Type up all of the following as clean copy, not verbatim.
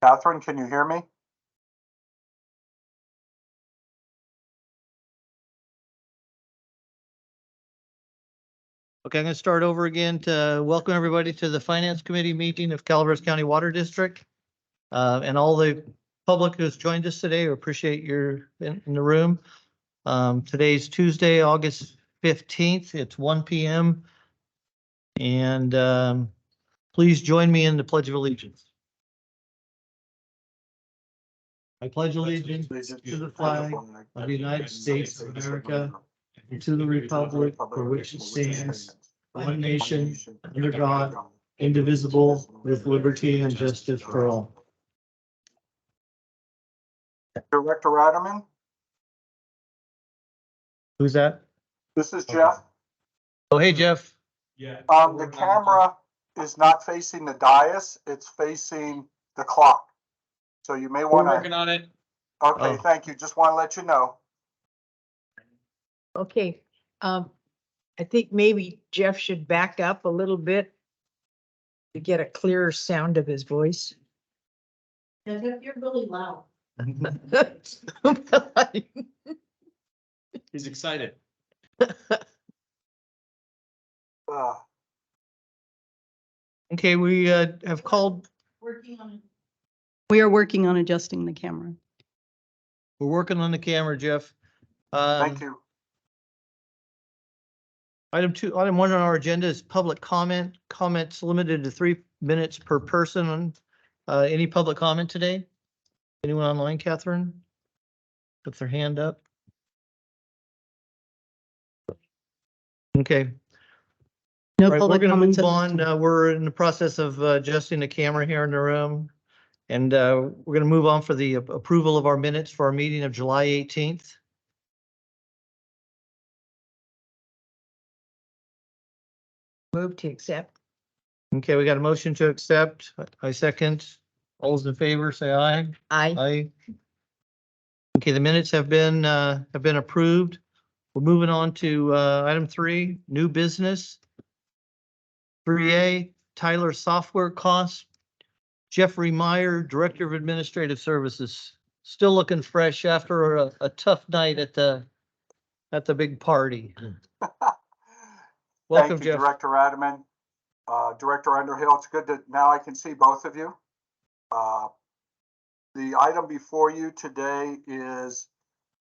Catherine, can you hear me? Okay, I'm going to start over again to welcome everybody to the Finance Committee meeting of Calaveras County Water District. And all the public who's joined us today, we appreciate your in the room. Today's Tuesday, August 15th. It's 1 p.m. And please join me in the Pledge of Allegiance. I pledge allegiance to the flag of the United States of America and to the republic for which it stands, one nation, under God, indivisible, with liberty and justice for all. Director Ratterman, Who's that? this is Jeff. Oh, hey, Jeff. Yeah. The camera is not facing the dais, it's facing the clock. So you may We're want working to, on it. okay, Oh. thank you. Just want to let you know. Okay, I think maybe Jeff should back up a little bit to get a clearer sound of his voice. You're really loud. He's excited. Okay, we have called, Working on it. We are working on adjusting the camera. we're working on the camera, Jeff. Thank you. Item 1 on our agenda is public comment. Comments limited to 3 minutes per person. Any public comment today? Anyone online, Catherine? Put their hand up. Okay. No All right, we're public going to comments. move on. We're in the process of adjusting the camera here in the room. And we're going to move on for the approval of our minutes for our meeting of July 18th. Move to accept. Okay, we got a motion to accept. I second. All those in favor, say aye. Aye. Aye. Okay, the minutes have been approved. We're moving on to item 3, new business. 3A, Tyler software costs. Jeffrey Meyer, Director of Administrative Services, still looking fresh after a tough night at the big party. Welcome, Thank you, Jeff. Director Ratterman. Director Underhill, it's good that now I can see both of you. The item before you today is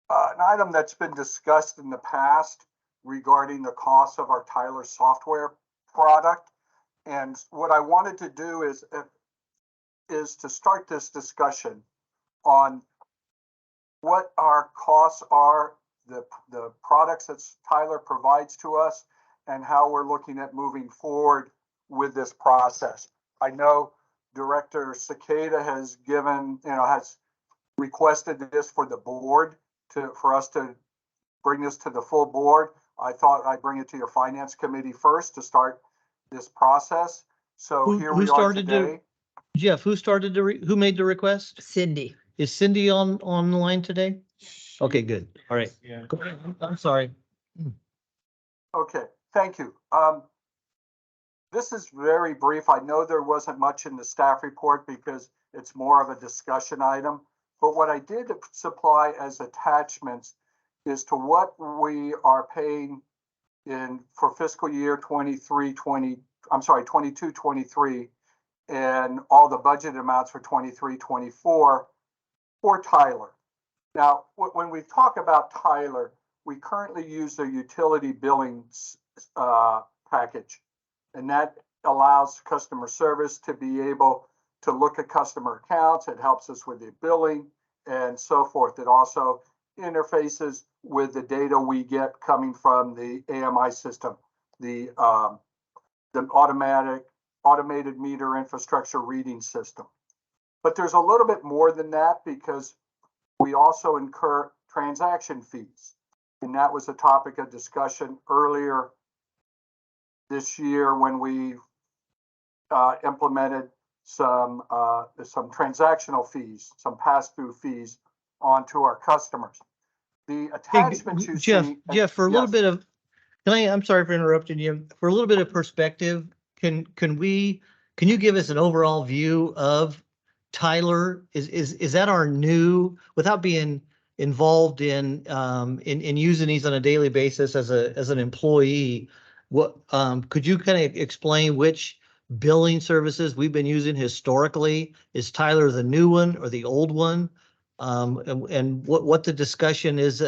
an item that's been discussed in the past regarding the cost of our Tyler software product. And what I wanted to do is to start this discussion on what our costs are, the products that Tyler provides to us, and how we're looking at moving forward with this process. I know Director Cicada has has requested this for the board for us to bring this to the full board. I thought I'd bring it to your finance committee first to start this process. So here we are today. Jeff, who made the request? Cindy. Is Cindy on the line today? Okay, good. All right. Yeah. Go ahead. I'm sorry. Okay, thank you. This is very brief. I know there wasn't much in the staff report because it's more of a discussion item. But what I did supply as attachments is to what we are paying for fiscal year 22-23 and all the budget amounts for 23-24 for Tyler. Now, when we talk about Tyler, we currently use their utility billing package, and that allows customer service to be able to look at customer accounts. It helps us with the billing and so forth. It also interfaces with the data we get coming from the AMI system, the automated meter infrastructure reading system. But there's a little bit more than that because we also incur transaction fees. And that was a topic of discussion earlier this year when we implemented some transactional fees, some pass-through fees onto our customers. The attachments you see. Jeff, for a little yes. bit of, I'm sorry for interrupting you. For a little bit of perspective, can you give us an overall view of Tyler, is that our new, without being involved in using these on a daily basis as an employee, what, could you kind of explain which billing services we've been using historically? Is Tyler the new one or the old one? And what the discussion is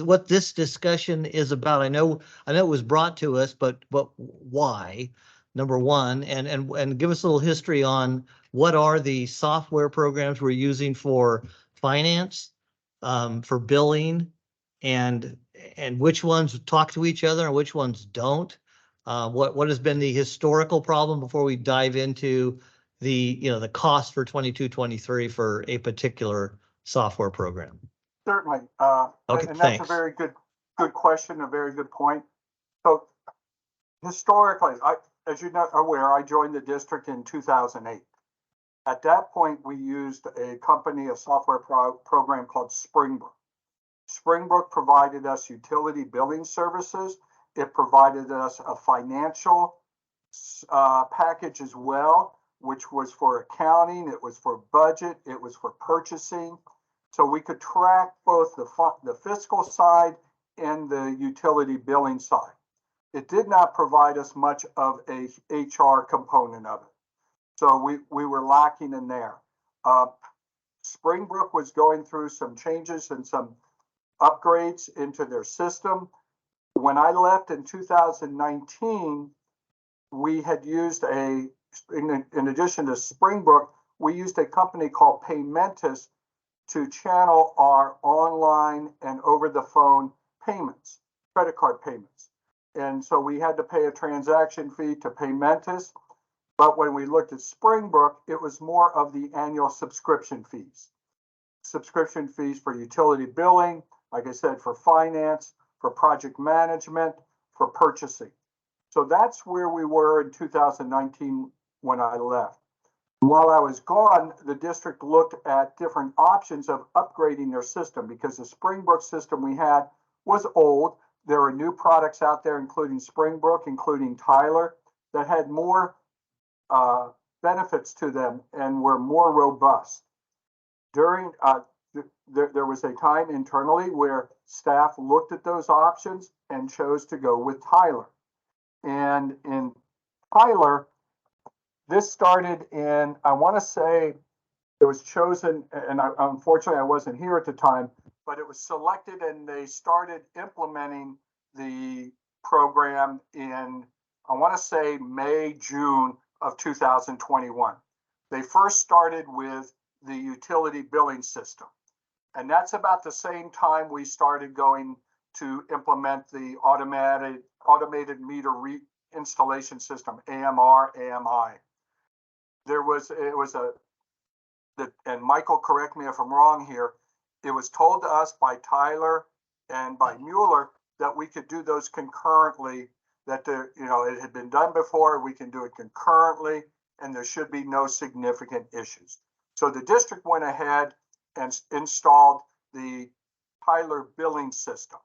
what this discussion is about. I know it was brought to us, but why? Number one, and give us a little history on what are the software programs we're using for finance, for billing, and which ones talk to each other and which ones don't. What has been the historical problem before we dive into the cost for 22-23 for a particular software program? Certainly. Okay, And that's a thanks. very good question, a very good point. So historically, as you're not aware, I joined the district in 2008. At that point, we used a company, a software program called Springbrook. Springbrook provided us utility billing services. It provided us a financial package as well, which was for accounting, it was for budget, it was for purchasing. So we could track both the fiscal side and the utility billing side. It did not provide us much of a HR component of it. So we were lacking in there. Springbrook was going through some changes and some upgrades into their system. When I left in 2019, we had used in addition to Springbrook, we used a company called Paymentus to channel our online and over the phone payments, credit card payments. And so we had to pay a transaction fee to Paymentus. But when we looked at Springbrook, it was more of the annual subscription fees. Subscription fees for utility billing, like I said, for finance, for project management, for purchasing. So that's where we were in 2019 when I left. While I was gone, the district looked at different options of upgrading their system because the Springbrook system we had was old. There are new products out there, including Springbrook, including Tyler, that had more benefits to them and were more robust. During there was a time internally where staff looked at those options and chose to go with Tyler. And in Tyler, this started in, I want to say it was chosen, and unfortunately I wasn't here at the time, but it was selected and they started implementing the program in, I want to say May, June of 2021. They first started with the utility billing system. And that's about the same time we started going to implement the automated meter installation system, AMR, AMI. And Michael, correct me if I'm wrong here, it was told to us by Tyler and by Mueller that we could do those concurrently, that it had been done before, we can do it concurrently, and there should be no significant issues. So the district went ahead and installed the Tyler billing system.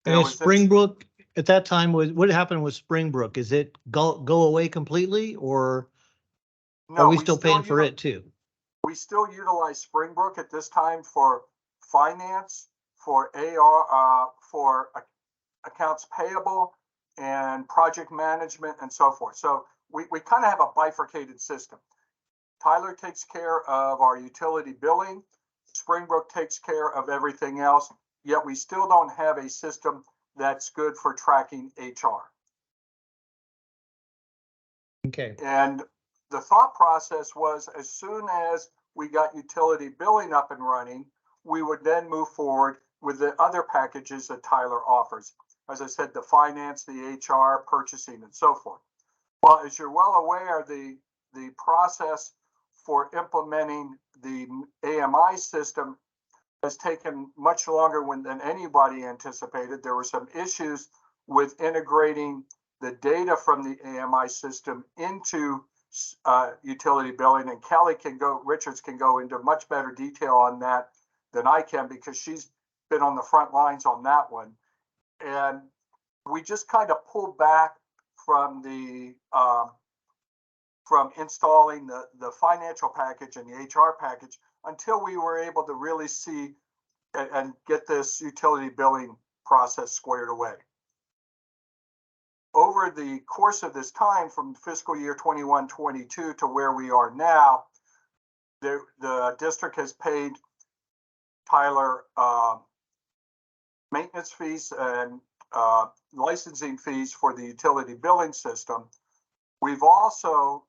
And is Springbrook at that time, what happened with Springbrook? Is it go away completely, or are we still paying for it too? We still utilize Springbrook at this time for finance, for AR, for accounts payable, and project management, and so forth. So we kind of have a bifurcated system. Tyler takes care of our utility billing. Springbrook takes care of everything else, yet we still don't have a system that's good for tracking HR. Okay. And the thought process was, as soon as we got utility billing up and running, we would then move forward with the other packages that Tyler offers. As I said, the finance, the HR, purchasing, and so forth. Well, as you're well aware, the process for implementing the AMI system has taken much longer than anybody anticipated. There were some issues with integrating the data from the AMI system into utility billing, and Richards can go into much better detail on that than I can, because she's been on the front lines on that one. And we just kind of pulled back from the from installing the financial package and the HR package until we were able to really see and get this utility billing process squared away. Over the course of this time, from fiscal year 21-22 to where we are now, the district has paid Tyler maintenance fees and licensing fees for the utility billing system. We've also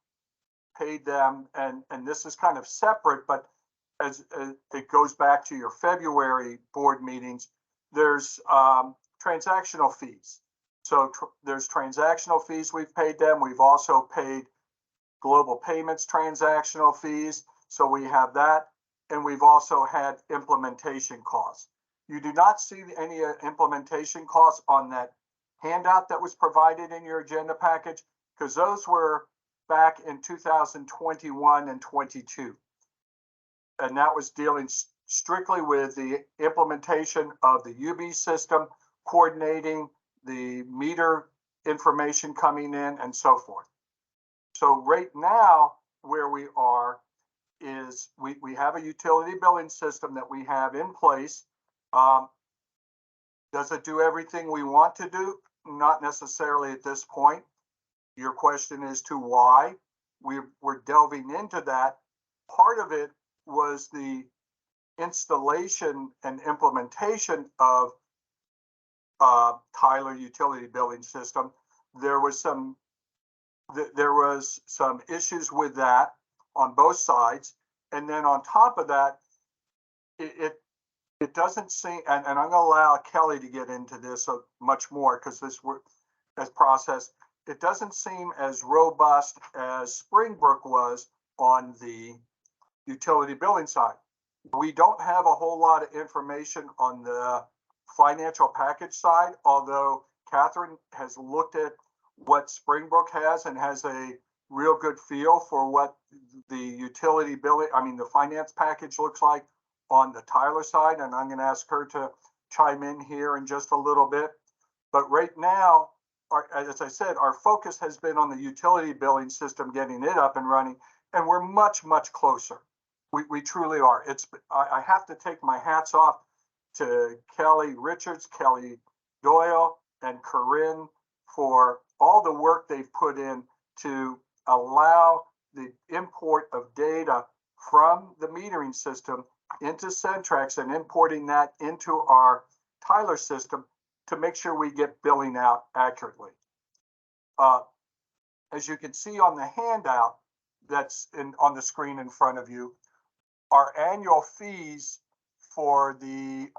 paid them, and this is kind of separate, but as it goes back to your February board meetings, there's transactional fees. So there's transactional fees we've paid them. We've also paid Global Payments transactional fees. So we have that. And we've also had implementation costs. You do not see any implementation costs on that handout that was provided in your agenda package, because those were back in 2021 and 22. And that was dealing strictly with the implementation of the UB system, coordinating the meter information coming in and so forth. So right now, where we are is we have a utility billing system that we have in place. Does it do everything we want to do? Not necessarily at this point. Your question is to why. We're delving into that. Part of it was the installation and implementation of Tyler utility billing system. There was some issues with that on both sides, and then on top of that, it doesn't seem, and I'm going to allow Kelly to get into this much more because this work as process. It doesn't seem as robust as Springbrook was on the utility billing side. We don't have a whole lot of information on the financial package side, although Catherine has looked at what Springbrook has and has a real good feel for what the utility billing, the finance package looks like on the Tyler side. And I'm going to ask her to chime in here in just a little bit. But right now, as I said, our focus has been on the utility billing system, getting it up and running, and we're much, much closer. We truly are. I have to take my hats off to Kelly Richards, Kelly Doyle, and Corinne for all the work they've put in to allow the import of data from the metering system into Centrex and importing that into our Tyler system to make sure we get billing out accurately. As you can see on the handout that's on the screen in front of you, our annual fees for the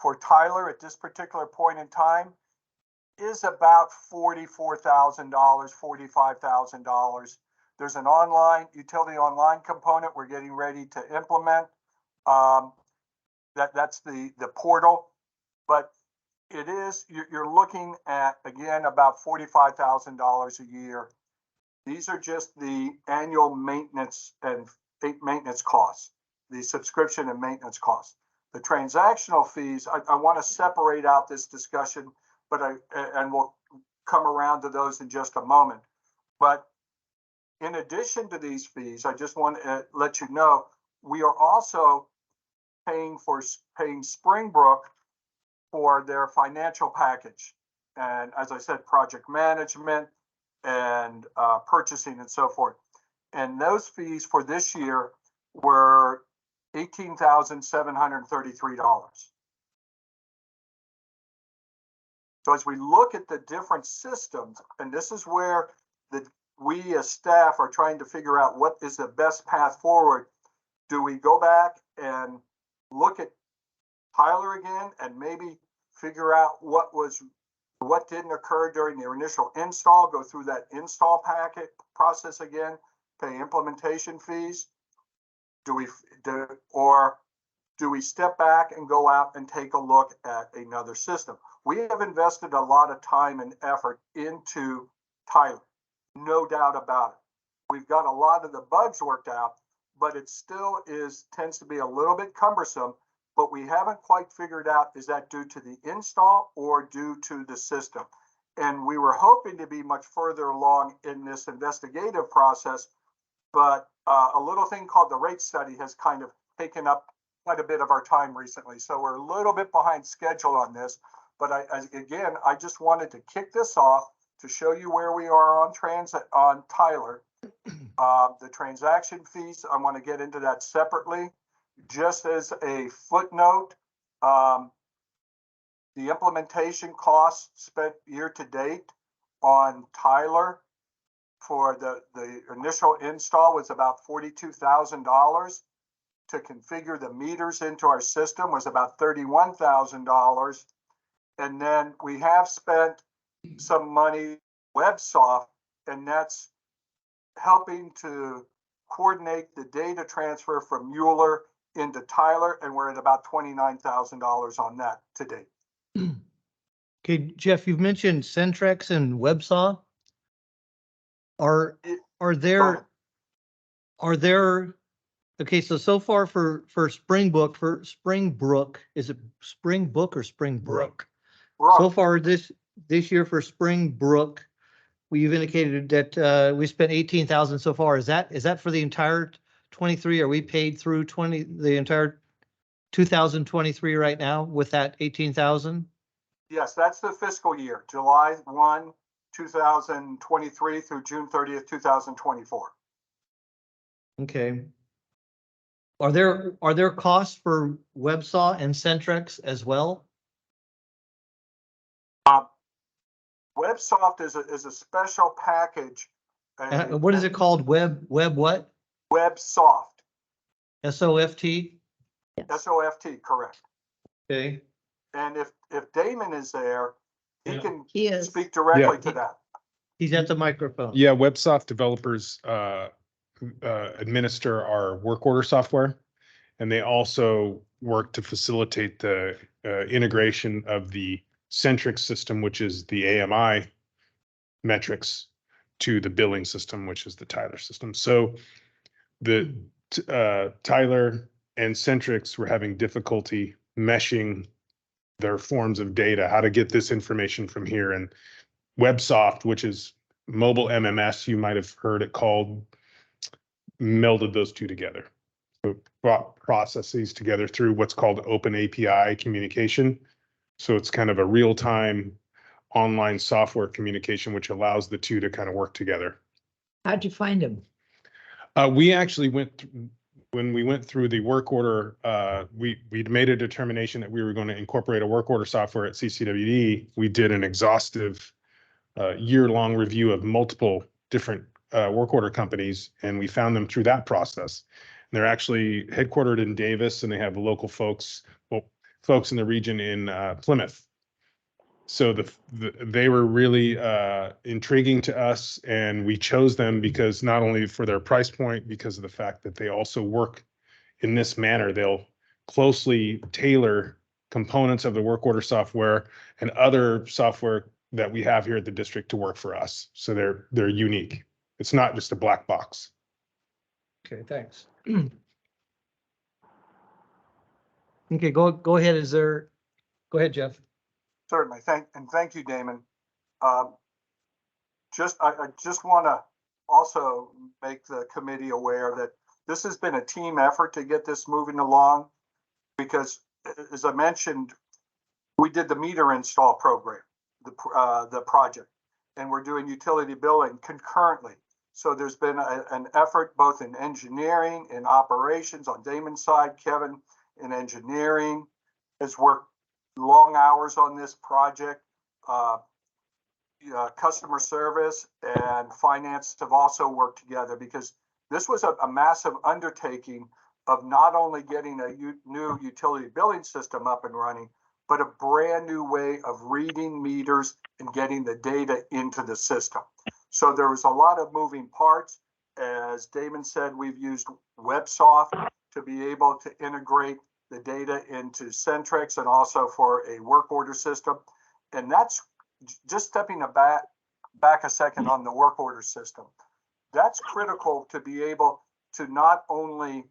for Tyler at this particular point in time is about $44,000, $45,000. There's an utility online component we're getting ready to implement. That's the portal, but it is, you're looking at, again, about $45,000 a year. These are just the annual maintenance and maintenance costs, the subscription and maintenance costs. The transactional fees, I want to separate out this discussion, but and we'll come around to those in just a moment. But in addition to these fees, I just want to let you know, we are also paying Springbrook for their financial package. And as I said, project management and purchasing and so forth. And those fees for this year were $18,733. So as we look at the different systems, and this is where we as staff are trying to figure out what is the best path forward. Do we go back and look at Tyler again and maybe figure out what didn't occur during the initial install, go through that install packet process again, pay implementation fees? Do we step back and go out and take a look at another system? We have invested a lot of time and effort into Tyler, no doubt about it. We've got a lot of the bugs worked out, but it still tends to be a little bit cumbersome, but we haven't quite figured out, is that due to the install or due to the system? And we were hoping to be much further along in this investigative process, but a little thing called the rate study has kind of taken up quite a bit of our time recently. So we're a little bit behind schedule on this. But I just wanted to kick this off to show you where we are on Tyler. The transaction fees, I want to get into that separately. Just as a footnote, the implementation costs spent year to date on Tyler for the initial install was about $42,000. To configure the meters into our system was about $31,000. And then we have spent some money WebSoft, and that's helping to coordinate the data transfer from Mueller into Tyler, and we're at about $29,000 on that to date. Okay, Jeff, you've mentioned Centrex and Websaw. Are there, okay, so far for Springbrook, is it Springbrook or Springbrook? So far this year for Springbrook, we've indicated that we spent 18,000 so far. Is that for the entire 23? Are we paid through the entire 2023 right now with that 18,000? Yes, that's the fiscal year, July 1, 2023 through June 30th, 2024. Okay. Are there costs for Websaw and Centrex as well? WebSoft is a special package. What is it called? Web what? WebSoft. SOFT? SOFT, correct. Okay. And if Damon is there, he can He is. speak directly Yeah. to that. He's at the microphone. Yeah, WebSoft developers administer our work order software, and they also work to facilitate the integration of the Centrix system, which is the AMI metrics, to the billing system, which is the Tyler system. So the Tyler and Centrix were having difficulty meshing their forms of data, how to get this information from here. And WebSoft, which is mobile MMS, you might have heard it called, melded those two together. So brought processes together through what's called open API communication. So it's kind of a real-time online software communication, which allows the two to kind of work together. How'd you find him? We actually when we went through the work order, we'd made a determination that we were going to incorporate a work order software at CCWD. We did an exhaustive year-long review of multiple different work order companies, and we found them through that process. And they're actually headquartered in Davis, and they have local folks in the region in Plymouth. So they were really intriguing to us, and we chose them because not only for their price point, because of the fact that they also work in this manner. They'll closely tailor components of the work order software and other software that we have here at the district to work for us. So they're unique. It's not just a black box. Okay, thanks. Okay, go ahead. Go ahead, Jeff. Certainly. Thank you, Damon. I just want to also make the committee aware that this has been a team effort to get this moving along, because as I mentioned, we did the meter install program, the project, and we're doing utility billing concurrently. So there's been an effort both in engineering and operations on Damon's side. Kevin in engineering has worked long hours on this project. Customer service and finance have also worked together, because this was a massive undertaking of not only getting a new utility billing system up and running, but a brand new way of reading meters and getting the data into the system. So there was a lot of moving parts. As Damon said, we've used WebSoft to be able to integrate the data into Centrix and also for a work order system. And that's just stepping back a second on the work order system. That's critical to be able to not only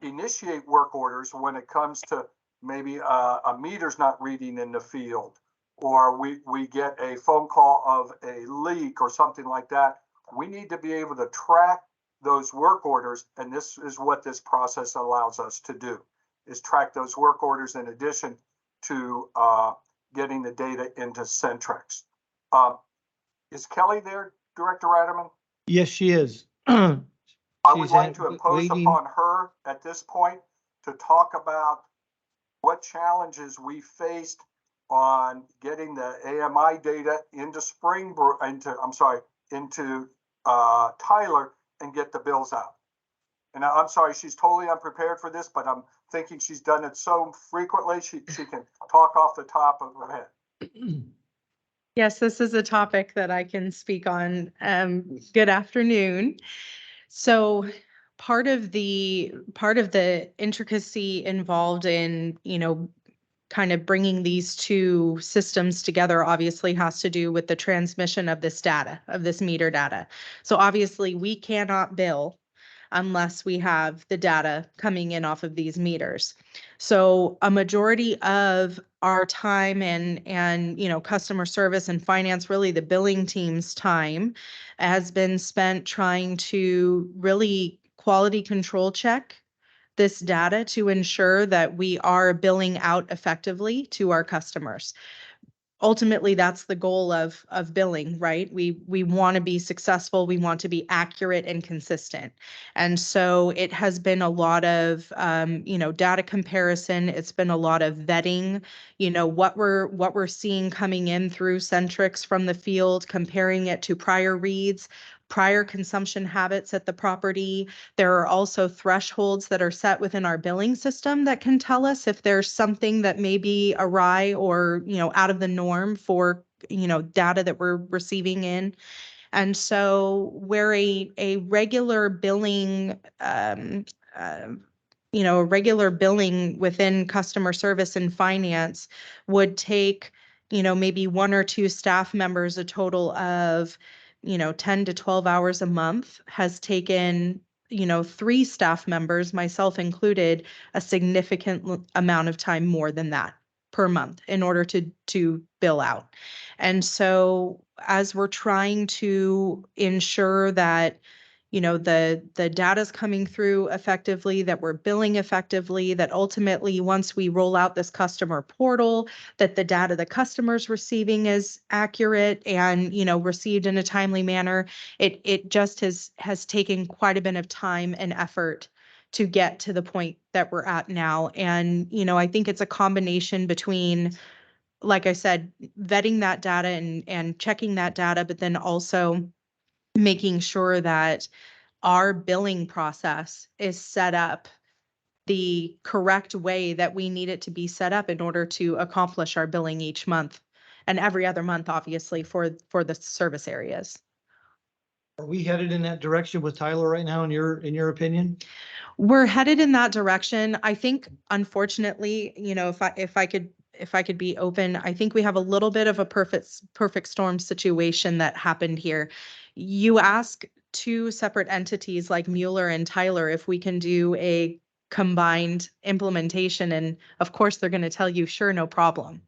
initiate work orders when it comes to maybe a meter's not reading in the field, or we get a phone call of a leak or something like that, we need to be able to track those work orders. And this is what this process allows us to do, is track those work orders in addition to getting the data into Centrex. Is Kelly there, Director Ratterman? Yes, she is. I would She's like to impose waiting. upon her at this point to talk about what challenges we faced on getting the AMI data into into Tyler and get the bills out. And I'm sorry, she's totally unprepared for this, but I'm thinking she's done it so frequently, she can talk off the top of her head. Yes, this is a topic that I can speak on. Good afternoon. So part of the intricacy involved in, kind of bringing these two systems together obviously has to do with the transmission of this data, of this meter data. So obviously we cannot bill unless we have the data coming in off of these meters. So a majority of our time and customer service and finance, really the billing team's time, has been spent trying to really quality control check this data to ensure that we are billing out effectively to our customers. Ultimately, that's the goal of billing, right? We want to be successful. We want to be accurate and consistent. And so it has been a lot of, data comparison. It's been a lot of vetting, what we're seeing coming in through Centrex from the field, comparing it to prior reads, prior consumption habits at the property. There are also thresholds that are set within our billing system that can tell us if there's something that may be awry or, out of the norm for, data that we're receiving in. And so where a regular billing, a regular billing within customer service and finance would take, maybe one or two staff members, a total of 10 to 12 hours a month, has taken, 3 staff members, myself included, a significant amount of time more than that per month in order to bill out. And so as we're trying to ensure that the data's coming through effectively, that we're billing effectively, that ultimately once we roll out this customer portal, that the data the customer's receiving is accurate and, received in a timely manner. It just has taken quite a bit of time and effort to get to the point that we're at now. And, I think it's a combination between, like I said, vetting that data and checking that data, but then also making sure that our billing process is set up the correct way that we need it to be set up in order to accomplish our billing each month and every other month, obviously, for the service areas. Are we headed in that direction with Tyler right now, in your opinion? We're headed in that direction. I think, unfortunately, if I could be open, I think we have a little bit of a perfect storm situation that happened here. You ask 2 separate entities like Mueller and Tyler if we can do a combined implementation, and of course they're going to tell you, sure, no problem,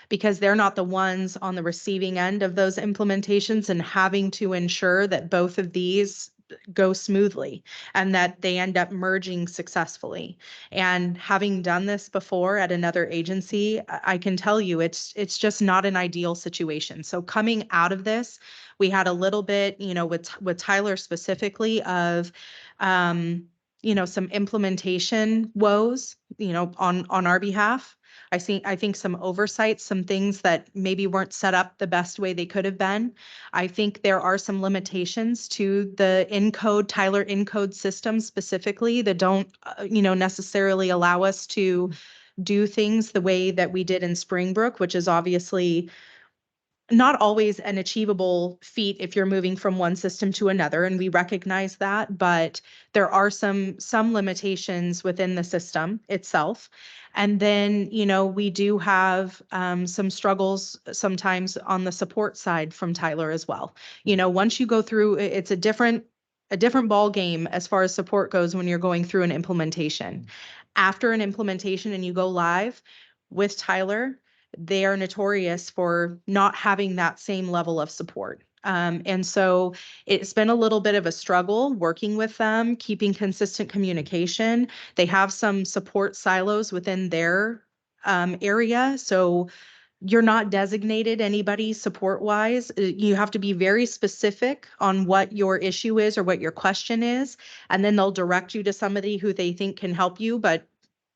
because they're not the ones on the receiving end of those implementations and having to ensure that both of these go smoothly and that they end up merging successfully. And having done this before at another agency, I can tell you it's just not an ideal situation. So coming out of this, we had a little bit, with Tyler specifically, of some implementation woes, on our behalf. I think some oversights, some things that maybe weren't set up the best way they could have been. I think there are some limitations to the Tyler encode system specifically that don't, necessarily allow us to do things the way that we did in Springbrook, which is obviously not always an achievable feat if you're moving from one system to another, and we recognize that, but there are some limitations within the system itself. And then, we do have some struggles sometimes on the support side from Tyler as well. Once you go through, it's a different ball game as far as support goes when you're going through an implementation. After an implementation and you go live with Tyler, they are notorious for not having that same level of support. And so it's been a little bit of a struggle working with them, keeping consistent communication. They have some support silos within their area. So you're not designated anybody support wise. You have to be very specific on what your issue is or what your question is. And then they'll direct you to somebody who they think can help you. But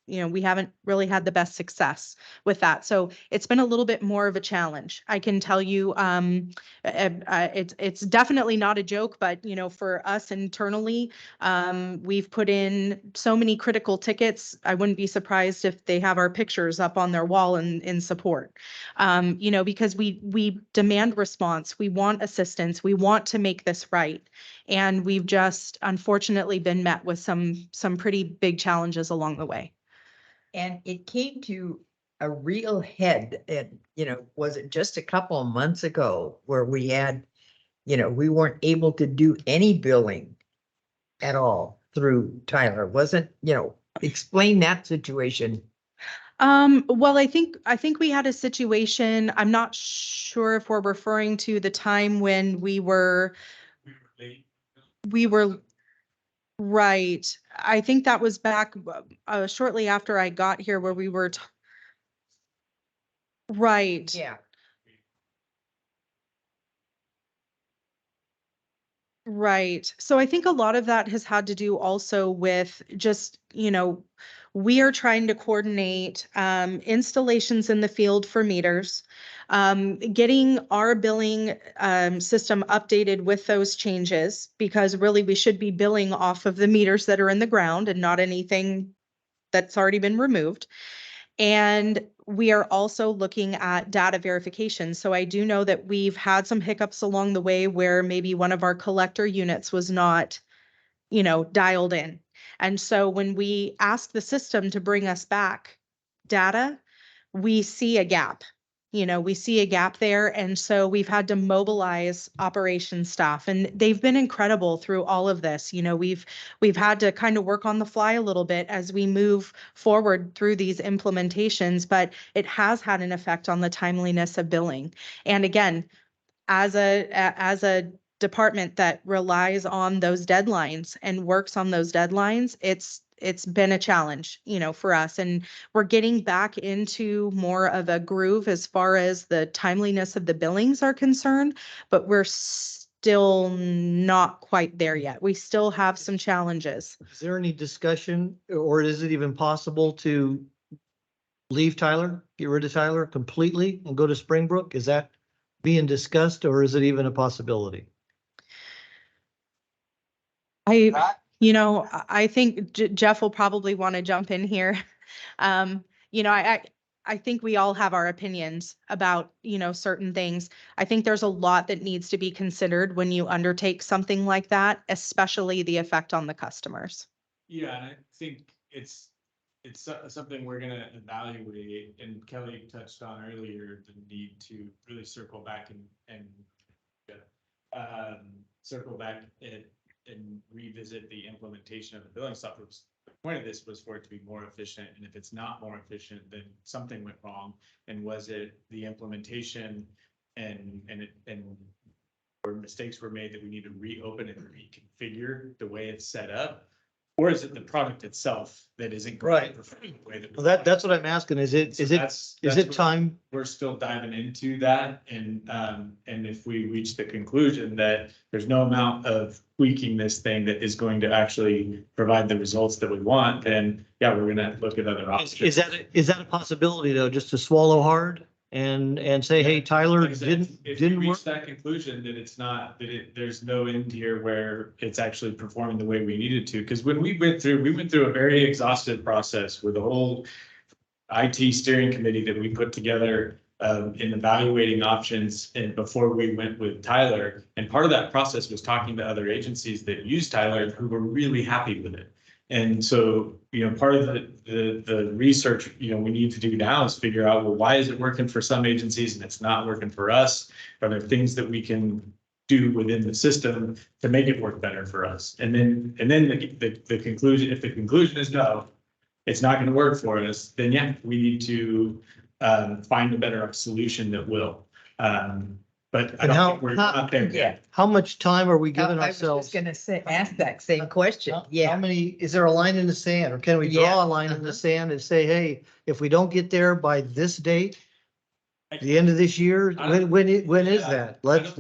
we haven't really had the best success with that. So it's been a little bit more of a challenge. I can tell you, it's definitely not a joke, but for us internally, we've put in so many critical tickets. I wouldn't be surprised if they have our pictures up on their wall in support. Because we demand response, we want assistance, we want to make this right. And we've just unfortunately been met with some pretty big challenges along the way. And it came to a real head, and, was it just a couple of months ago where we had, we weren't able to do any billing at all through Tyler, wasn't, explain that situation. Well, I think we had a situation, I'm not sure if we're referring to the time when we were right. I think that was back shortly after I got here where we were right. Yeah. Right. So I think a lot of that has had to do also with just, we are trying to coordinate installations in the field for meters, getting our billing system updated with those changes, because really we should be billing off of the meters that are in the ground and not anything that's already been removed. And we are also looking at data verification. So I do know that we've had some hiccups along the way where maybe one of our collector units was not, dialed in. And so when we ask the system to bring us back data, we see a gap. We see a gap there. And so we've had to mobilize operations staff, and they've been incredible through all of this. We've had to kind of work on the fly a little bit as we move forward through these implementations, but it has had an effect on the timeliness of billing. And again, as a department that relies on those deadlines and works on those deadlines, it's been a challenge, for us. And we're getting back into more of a groove as far as the timeliness of the billings are concerned, but we're still not quite there yet. We still have some challenges. Is there any discussion, or is it even possible to leave Tyler, get rid of Tyler completely and go to Springbrook? Is that being discussed, or is it even a possibility? I think Jeff will probably want to jump in here. I think we all have our opinions about, certain things. I think there's a lot that needs to be considered when you undertake something like that, especially the effect on the customers. Yeah, and I think it's something we're gonna evaluate, and Kelly touched on earlier, the need to really circle back and circle back and revisit the implementation of the billing software. The point of this was for it to be more efficient, and if it's not more efficient, then something went wrong. And was it the implementation and where mistakes were made that we need to reopen and reconfigure the way it's set up? Or is it the product itself that isn't Right. performing the way that? Well, that's what I'm asking. Is it time? We're still diving into that, and if we reach the conclusion that there's no amount of tweaking this thing that is going to actually provide the results that we want, then yeah, we're gonna look at other options. Is that a possibility though, just to swallow hard and say, hey, Tyler Like I said, if we didn't work? reach that conclusion that it's not, there's no end here where it's actually performing the way we needed to. Because when we went through a very exhaustive process with the whole IT steering committee that we put together in evaluating options and before we went with Tyler. And part of that process was talking to other agencies that use Tyler who were really happy with it. And so, part of the research, we need to do now is figure out, well, why is it working for some agencies and it's not working for us? Are there things that we can do within the system to make it work better for us? And then the conclusion, if the conclusion is no, it's not going to work for us, then yeah, we need to find a better solution that will. But I And don't think we're not there yeah. yet. How much time are we I giving was just ourselves? gonna say, ask that same question. How Yeah. many, is there a line in the sand or can we Yeah, draw a line in the sand and say, hey, if we don't get there by this date, the end of this year, when is that? Let's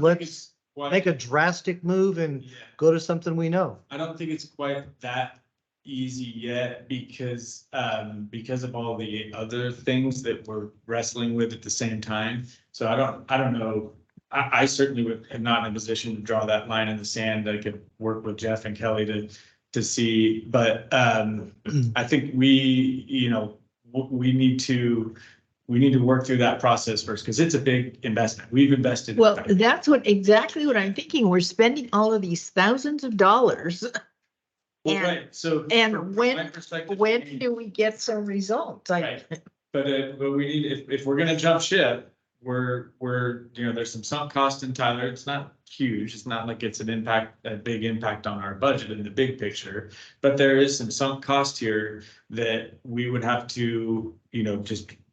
make a drastic move and go to something we know. I don't think it's quite that easy yet because of all the other things that we're wrestling with at the same time. So I don't know. I certainly am not in a position to draw that line in the sand. I could work with Jeff and Kelly to see, but I think we need to work through that process first because it's a big investment. We've invested. Well, that's exactly what I'm thinking. We're spending all of these thousands of dollars. Well, And- right, so. and from when- my perspective, When do we get some results? Right. But we need, if we're gonna jump ship, we're, there's some sunk cost in Tyler. It's not huge. It's not like it's a big impact on our budget in the big picture. But there is some sunk cost here that we would have to,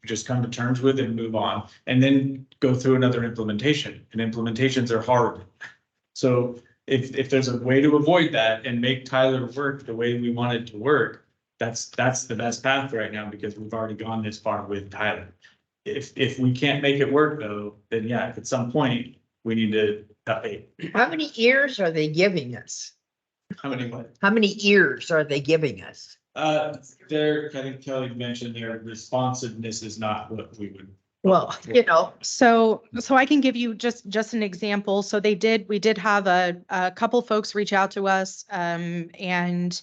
just come to terms with and move on. And then go through another implementation, and implementations are hard. So if there's a way to avoid that and make Tyler work the way we want it to work, that's the best path right now because we've already gone this far with Tyler. If we can't make it work though, then yeah, at some point, we need to update. How many years are they giving us? How many what? How many years are they giving us? I think Kelly mentioned their responsiveness is not what we would. Well, So I can give you just an example. So we did have a couple folks reach out to us, and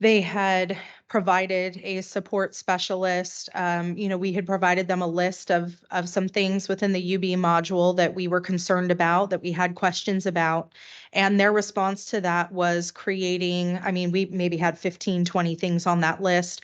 they had provided a support specialist. We had provided them a list of some things within the UB module that we were concerned about, that we had questions about. And their response to that was creating, we maybe had 15, 20 things on that list.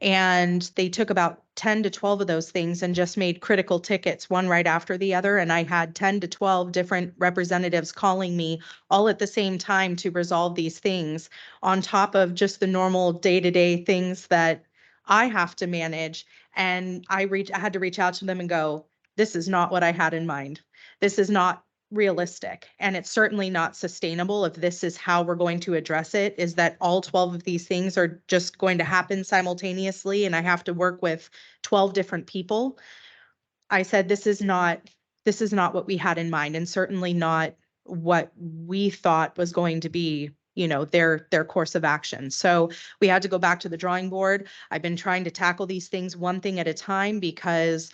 And they took about 10 to 12 of those things and just made critical tickets, one right after the other. And I had 10 to 12 different representatives calling me all at the same time to resolve these things on top of just the normal day-to-day things that I have to manage. And I had to reach out to them and go, this is not what I had in mind. This is not realistic. And it's certainly not sustainable if this is how we're going to address it, is that all 12 of these things are just going to happen simultaneously and I have to work with 12 different people. I said, this is not what we had in mind, and certainly not what we thought was going to be, their course of action. So we had to go back to the drawing board. I've been trying to tackle these things one thing at a time because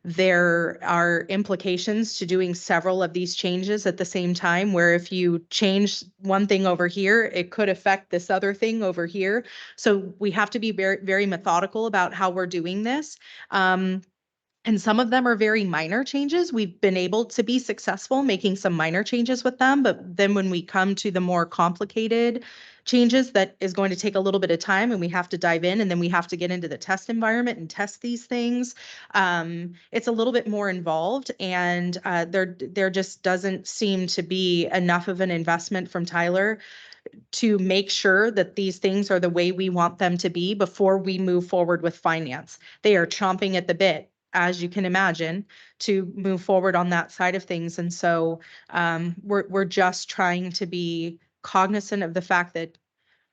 there are implications to doing several of these changes at the same time, where if you change one thing over here, it could affect this other thing over here. So we have to be very, very methodical about how we're doing this. And some of them are very minor changes. We've been able to be successful making some minor changes with them. But then when we come to the more complicated changes, that is going to take a little bit of time and we have to dive in, and then we have to get into the test environment and test these things. It's a little bit more involved, and there just doesn't seem to be enough of an investment from Tyler to make sure that these things are the way we want them to be before we move forward with finance. They are chomping at the bit, as you can imagine, to move forward on that side of things. And so we're just trying to be cognizant of the fact that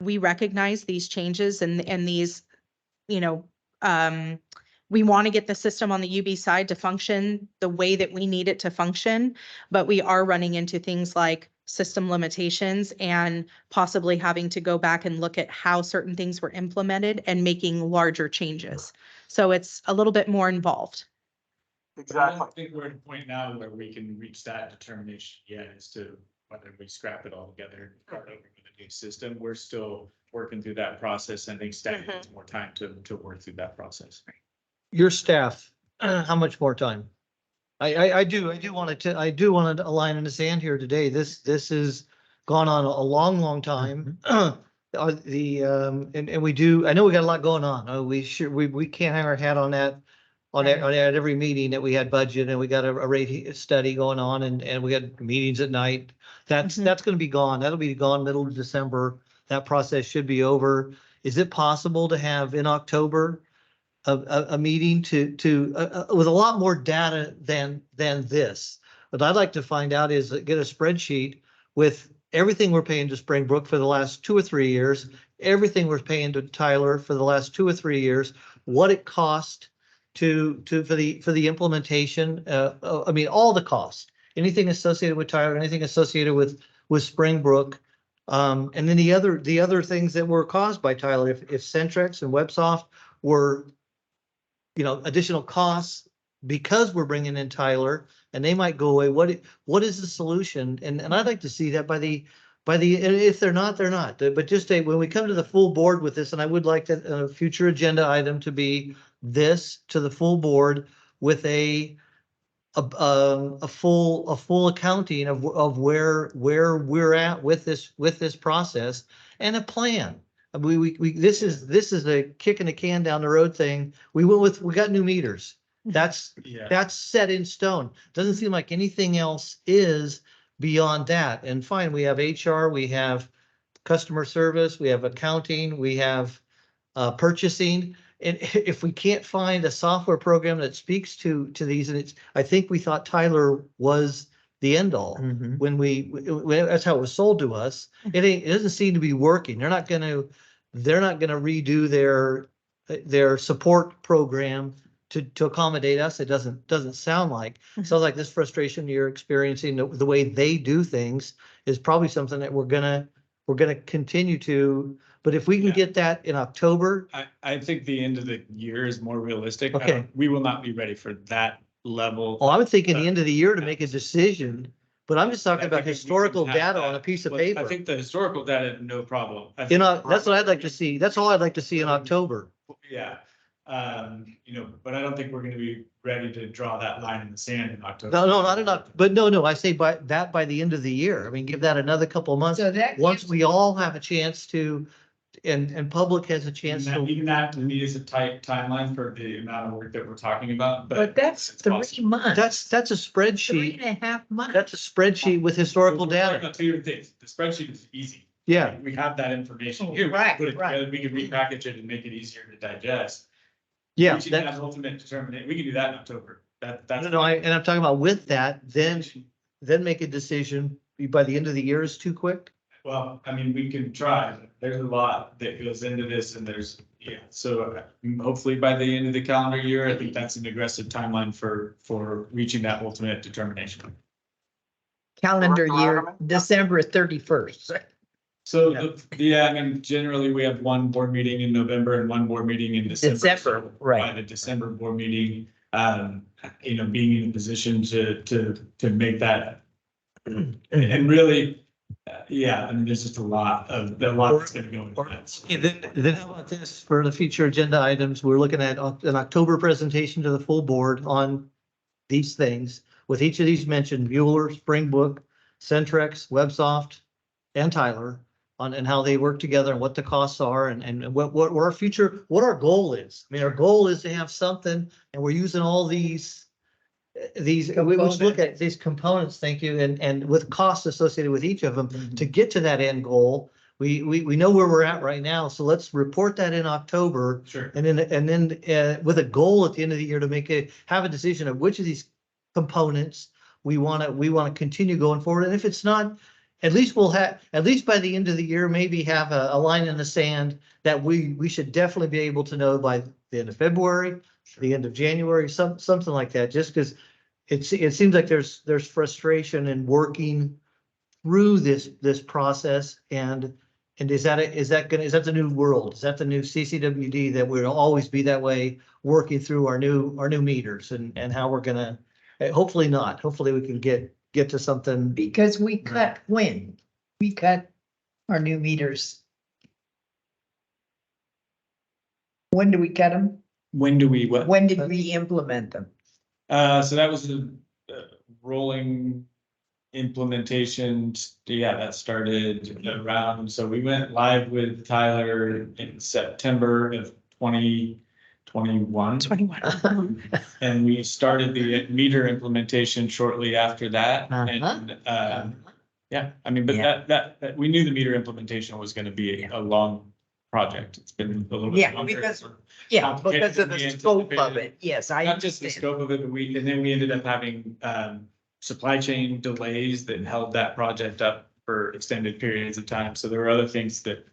we recognize these changes and these, we want to get the system on the UB side to function the way that we need it to function, but we are running into things like system limitations and possibly having to go back and look at how certain things were implemented and making larger changes. So it's a little bit more involved. I Exactly. don't think we're at a point now where we can reach that determination yet as to whether we scrap it all together and start over with a new system. We're still working through that process. I think staff needs more time to work through that process. Your staff, how much more time? I do want to align in the sand here today. This has gone on a long time. And we do, I know we got a lot going on. We can't hang our hat on that. On every meeting that we had budget, and we got a rate study going on, and we had meetings at night. That's going to be gone. That'll be gone middle of December. That process should be over. Is it possible to have in October a meeting with a lot more data than this. What I'd like to find out is get a spreadsheet with everything we're paying to Springbrook for the last 2 or 3 years, everything we're paying to Tyler for the last 2 or 3 years, what it cost for the implementation. I mean, all the costs, anything associated with Tyler, anything associated with Springbrook. And then the other things that were caused by Tyler, if Centrex and Websoft were, additional costs because we're bringing in Tyler and they might go away. What is the solution? And I'd like to see that by the, if they're not, they're not. But just when we come to the full board with this, and I would like that a future agenda item to be this to the full board with a full accounting of where we're at with this process and a plan. This is a kicking the can down the road thing. We got new meters. That's set in stone. Doesn't seem like anything else is beyond that. And fine, we have HR, we have customer service, we have accounting, we have purchasing. And if we can't find a software program that speaks to these, and I think we thought Tyler was the end all when that's how it was sold to us. It doesn't seem to be working. They're not going to redo their support program to accommodate us. It doesn't sound like. Sounds like this frustration you're experiencing, the way they do things, is probably something that we're gonna continue to. But if we can get that in October, I think the end of the year is more realistic. Okay. We will not be ready for that level. I was thinking the end of the year to make a decision. But I'm just talking about historical data on a piece of paper. I think the historical data, no problem. That's what I'd like to see. That's all I'd like to see in October. Yeah. But I don't think we're gonna be ready to draw that line in the sand in October. No, not enough. But no, I say by the end of the year. I mean, give that another couple of months. So that Once gives- we all have a chance to, and public has a chance to. Even that to me is a tight timeline for the amount of work that we're talking about, But that's it's 3 possible. months. That's a spreadsheet. 3.5 months. That's a spreadsheet with historical We're talking data. about 2 different things. The spreadsheet is easy. Yeah. We have that information Oh, here. We right, can put it right. together. We can repackage it and make it easier to digest. Yeah. Reaching that ultimate determination, we can do that in October. That's. No, and I'm talking about with that, then make a decision by the end of the year is too quick. Well, I mean, we can try. There's a lot that goes into this and so hopefully by the end of the calendar year, I think that's an aggressive timeline for reaching that ultimate determination. Calendar Director year, Ackerman? December 31st. So, I mean, generally, we have one board meeting in November and one board meeting in December. December, So right. By the December board meeting, being in a position to make that. And really, I mean, there's just a lot that's gonna go into that. Okay, then how about this for the future agenda items? We're looking at an October presentation to the full board on these things with each of these mentioned, Mueller, Springbrook, Centrex, Websoft, and Tyler, and how they work together and what the costs are and what our goal is. I mean, our goal is to have something, and we're using all these, we just look at these components, thank you, and with costs associated with each of them to get to that end goal. We know where we're at right now, so let's report that in October. Sure. And then with a goal at the end of the year to have a decision of which of these components we want to continue going forward. And if it's not, at least by the end of the year, maybe have a line in the sand that we should definitely be able to know by the end of February, the end of January, something like that, just because it seems like there's frustration in working through this process. And is that the new world? Is that the new CCWD that we'll always be that way, working through our new meters and how we're gonna, hopefully not, hopefully we can get to something. Because we cut we cut our new meters. When do we cut them? When do we, what? When did we implement them? So that was a rolling implementation. That started around, so we went live with Tyler in September of 2021. 21. And we started the meter implementation shortly after that. And, I mean, but Yeah. that we knew the meter implementation was gonna be a long project. It's been a little bit Yeah, longer. because, yeah, complicated because of than we the scope of anticipated. it. Yes, I Not just the understand. scope of it, but then we ended up having, supply chain delays that held that project up for extended periods of time. So there were other things that,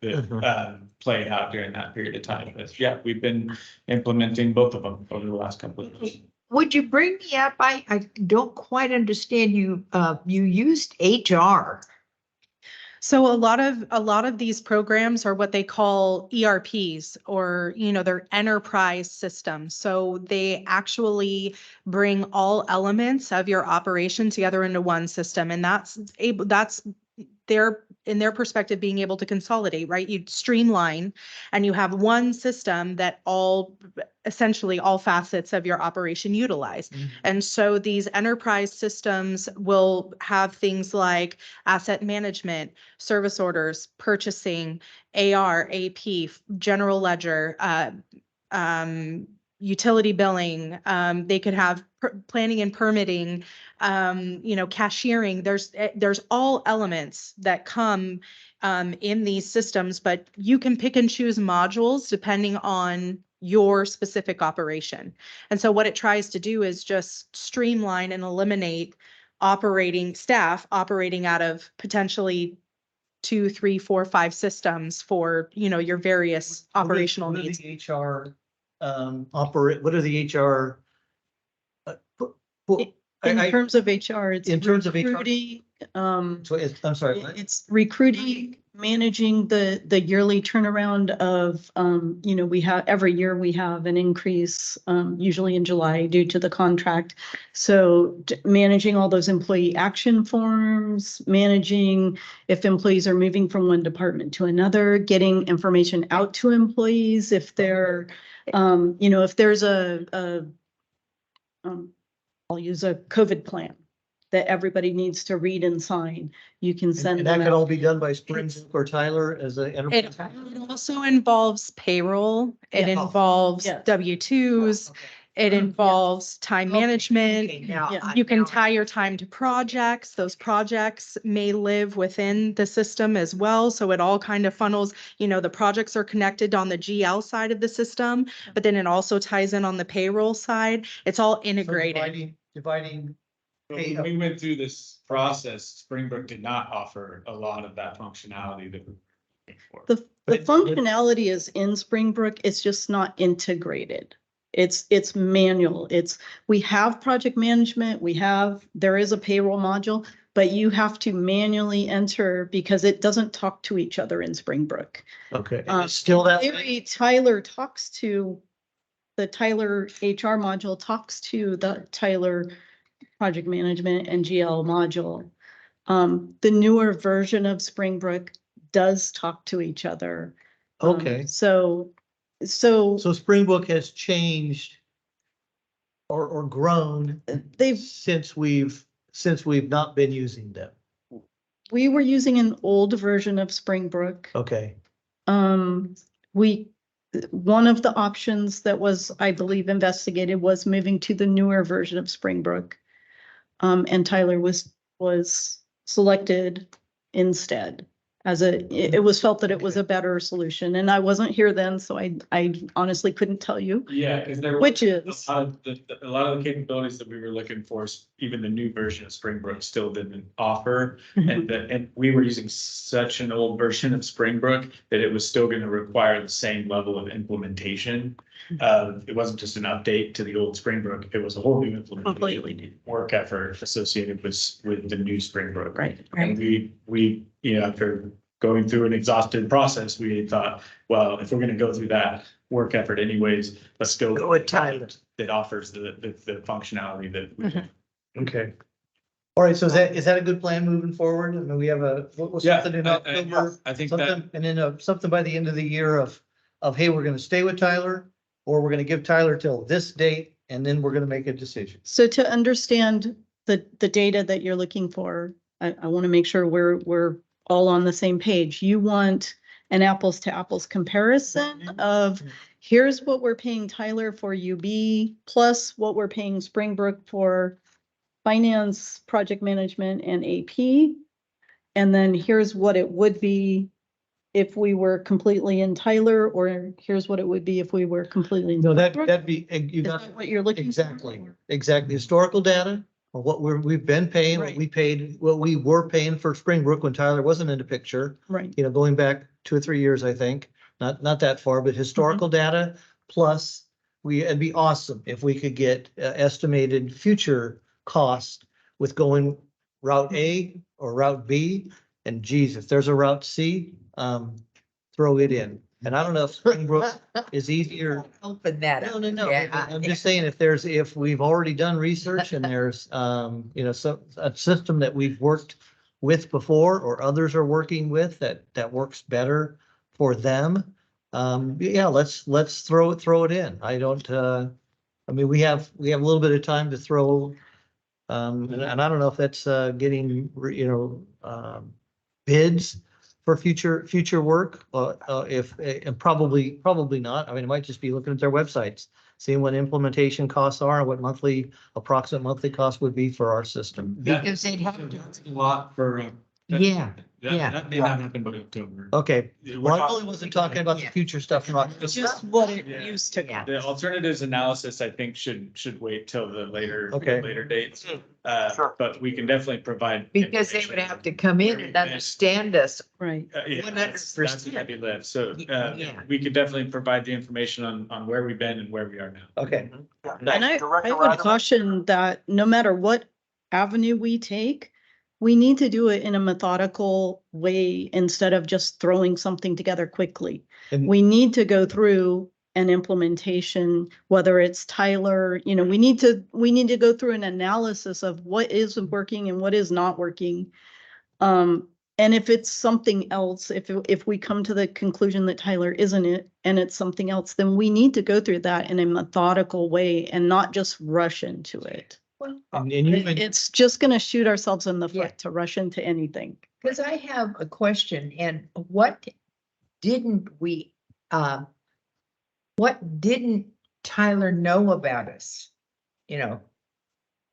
played out during that period of time. But yeah, we've been implementing both of them over the last couple of years. Would you bring me up? I don't quite understand you. You used HR. So a lot of these programs are what they call ERPs, or, you know, they're enterprise systems. So they actually bring all elements of your operation together into one system. And that's in their perspective, being able to consolidate, right? You streamline and you have one system that essentially all facets of your operation utilize. And so these enterprise systems will have things like asset management, service orders, purchasing, AR, AP, general ledger, utility billing. They could have planning and permitting, you know, cashiering. There's all elements that come in these systems, but you can pick and choose modules depending on your specific operation. And so what it tries to do is just streamline and eliminate staff operating out of potentially 2, 3, 4, 5 systems for, you know, your various operational What are needs. the HR, what are the HR? In terms of HR, it's in terms of HR? recruiting, I'm sorry, what? it's recruiting, managing the yearly turnaround of, you know, we have, every year we have an increase, usually in July due to the contract. So managing all those employee action forms, managing if employees are moving from one department to another, getting information out to employees if they're, you know, if there's I'll use a COVID plan that everybody needs to read and sign. You can send And that them can all out. be done by Springbrook or Tyler as a It enterprise? also involves payroll. It Yeah. involves Yes. W-2s. Okay. It involves time management. Okay, now Yeah. You can tie your time to projects. Those projects may live within the system as well. So it all kind of funnels, you know, the projects are connected on the GL side of the system, but then it also ties in on the payroll side. It's all So integrated. Dividing. When we went through this process, Springbrook did not offer a lot of that functionality that we were looking for. The But it- functionality is in Springbrook. It's just not integrated. It's manual. We have project management. There is a payroll module, but you have to manually enter because it doesn't talk to each other in Springbrook. Okay, and it's still that way? The Tyler HR module talks to the Tyler project management and GL module. The newer version of Springbrook does talk to each other. Okay. So So Springbrook has changed or grown since we've not been using them. we were using an old version of Springbrook. Okay, One of the options that was, I believe, investigated was moving to the newer version of Springbrook. And Tyler was selected instead it was felt that it was a better solution, and I wasn't here then, so I honestly couldn't tell you. Yeah, because there Which were is, a lot of the capabilities that we were looking for, even the new version of Springbrook still didn't offer. And we were using such an old version of Springbrook that it was still going to require the same level of implementation. It wasn't just an update to the old Springbrook, it was a whole new implementation work effort associated with the new Springbrook. right. And we, you know, after going through an exhaustive process, we thought, well, if we're gonna go through that work effort anyways, let's go. Go with Tyler. That offers the functionality that we can. okay. All right, so is that a good plan moving forward? I mean, we have what was Yeah, something in October? I think that, Something, and then something by the end of the year of, hey, we're gonna stay with Tyler, or we're gonna give Tyler till this date, and then we're gonna make a decision. So to understand the data that you're looking for, I want to make sure we're all on the same page. You want an apples to apples comparison of here's what we're paying Tyler for UB plus what we're paying Springbrook for finance, project management, and AP. And then here's what it would be if we were completely in Tyler, or here's what it would be if we were completely in. No, Flatbrook? that'd be, you Is got, that what you're looking for? exactly. Historical data, or what we've been paying, what Right. we paid, what we were paying for Springbrook when Tyler wasn't in the picture. Right. You know, going back 2 or 3 years, I think, not that far, but historical data. Plus, it'd be awesome if we could get estimated future cost with going Route A or Route B. And geez, if there's a Route C, throw it in. And I don't know if Springbrook is easier. Open that No, up. no, no. Yeah. I'm just saying if we've already done research and there's, you know, so a system that we've worked with before or others are working with that works better for them. Yeah, let's throw it in. I don't, I mean, we have a little bit of time to throw, and I don't know if that's, getting, you know, bids for future work, if, and probably not. I mean, it might just be looking at their websites, seeing what implementation costs are and what approximate monthly cost would be for our system. Because they'd have to, That's a lot for, yeah, yeah. that may not happen by October. Okay, We're well, I talking- really wasn't talking about the Yeah. future stuff. Just what it Yeah. used to Yeah. cost. The alternatives analysis, I think, should wait till the Okay. later dates. Sure. But we can definitely provide. Because they would have to come in and understand us. Right. Yeah, that's a 100%. heavy lift. So, Yeah. we could definitely provide the information on where we've been and where we are now. Okay, Yeah. And I Director would Radaman? caution that no matter what avenue we take, we need to do it in a methodical way instead of just throwing something together quickly. And- We need to go through an implementation, whether it's Tyler, you know, we need to go through an analysis of what is working and what is not working. And if it's something else, if we come to the conclusion that Tyler isn't it and it's something else, then we need to go through that in a methodical way and not just rush into it. and you, It's just gonna shoot ourselves in the Yeah. foot to rush into anything. Because I have a question, and what didn't Tyler know about us? You know,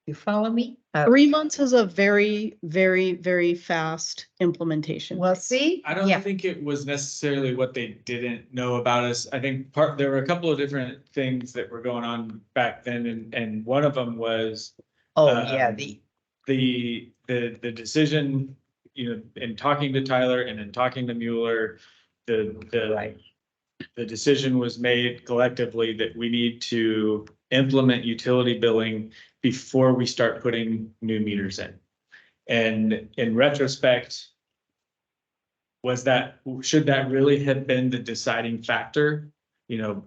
you follow me? 3 months is a very, very, very fast implementation. Well, see? I don't Yeah. think it was necessarily what they didn't know about us. I think there were a couple of different things that were going on back then, and one of them was Oh, yeah, um, the decision, you know, in talking to Tyler and in talking to Mueller, right. the decision was made collectively that we need to implement utility billing before we start putting new meters in. And in retrospect, should that really have been the deciding factor? You know,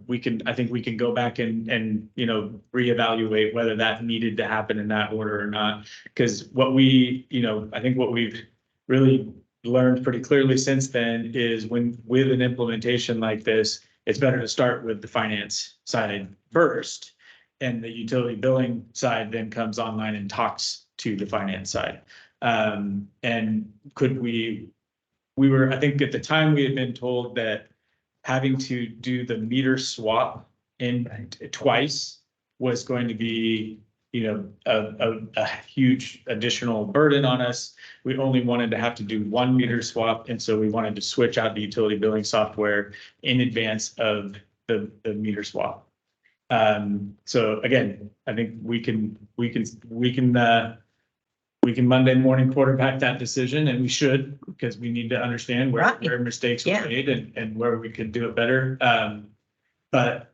I think we can go back and, you know, reevaluate whether that needed to happen in that order or not. Because I think what we've really learned pretty clearly since then is with an implementation like this, it's better to start with the finance side first. And the utility billing side then comes online and talks to the finance side. And I think at the time we had been told that having to do the meter swap twice was going to be, you know, a huge additional burden on us. We only wanted to have to do one meter swap. And so we wanted to switch out the utility billing software in advance of the meter swap. So again, I think we can Monday morning quarterback that decision, and we should, because we need to understand Right. where mistakes were Yeah. made and where we could do it better. But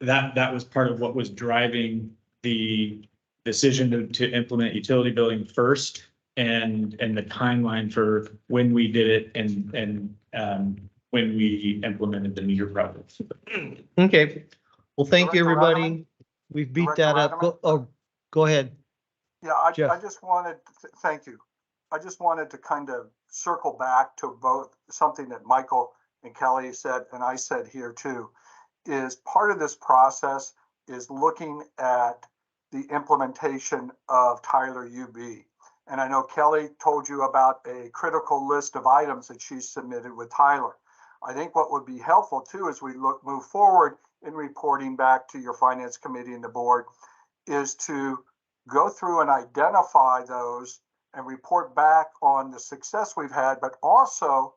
that was part of what was driving the decision to implement utility billing first and the timeline for when we did it and when we implemented the meter project. okay. Well, thank you, Director everybody. We've beat Director that up. Radaman? Go ahead. Yeah, I Jeff. just wanted, thank you. I just wanted to kind of circle back to both something that Michael and Kelly said, and I said here too, is part of this process is looking at the implementation of Tyler UB. And I know Kelly told you about a critical list of items that she submitted with Tyler. I think what would be helpful too, as we move forward in reporting back to your finance committee and the board, is to go through and identify those and report back on the success we've had, but also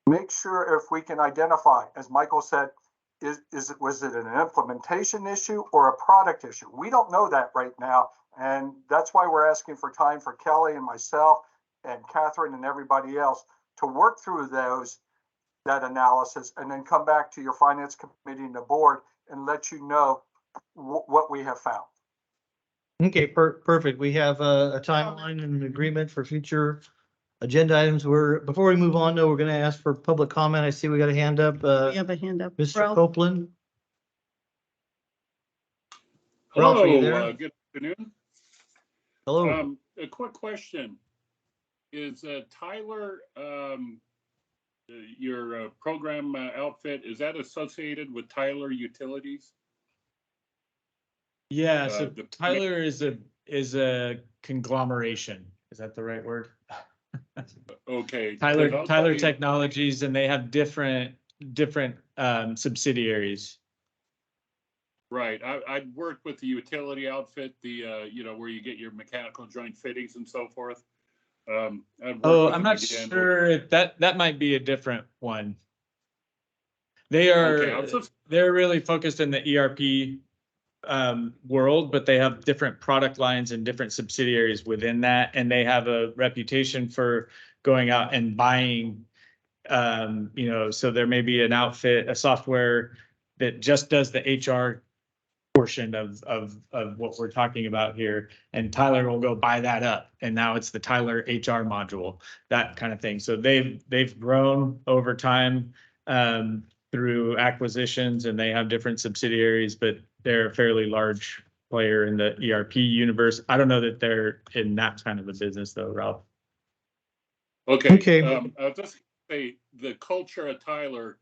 make sure if we can identify, as Michael said, was it an implementation issue or a product issue? We don't know that right now. And that's why we're asking for time for Kelly and myself and Catherine and everybody else to work through that analysis and then come back to your finance committee and the board and let you know what we have found. Okay, perfect. We have a timeline and an agreement for future agenda items. Before we move on, though, we're going to ask for public comment. I see we got a hand up. We have a hand up. Mr. Ralph? Copeland. Ralph, are you there? Good afternoon. Hello. A quick question. Is Tyler, your program outfit, is that associated with Tyler Utilities? Yeah, so the- Tyler is a conglomeration. Is that the right word? Okay. Tyler Technologies, and they have different subsidiaries. Right. I'd worked with the utility outfit, where you get your mechanical joint fittings and so forth. I'm not sure if that might be a different one. They're really focused in the ERP world, but they have different product lines and different subsidiaries within that, and they have a reputation for going out and buying, so there may be a software that just does the HR portion of what we're talking about here, and Tyler will go buy that up, and now it's the Tyler HR module, that kind of thing. So they've grown over time through acquisitions, and they have different subsidiaries, but they're a fairly large player in the ERP universe. I don't know that they're in that kind of a business though, Ralph. Okay. I'll just say the culture at Tyler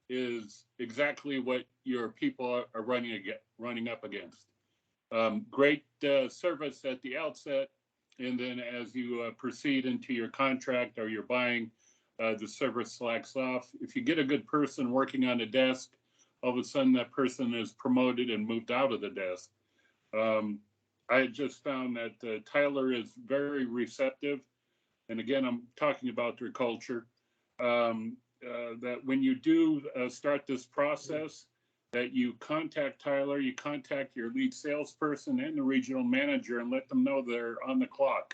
is exactly what your people are running up against. Great service at the outset, and then as you proceed into your contract or you're buying, the service slacks off. If you get a good person working on a desk, all of a sudden that person is promoted and moved out of the desk. I just found that Tyler is very receptive, and again, I'm talking about their culture. That when you do start this process, that you contact Tyler, you contact your lead salesperson and the regional manager and let them know they're on the clock,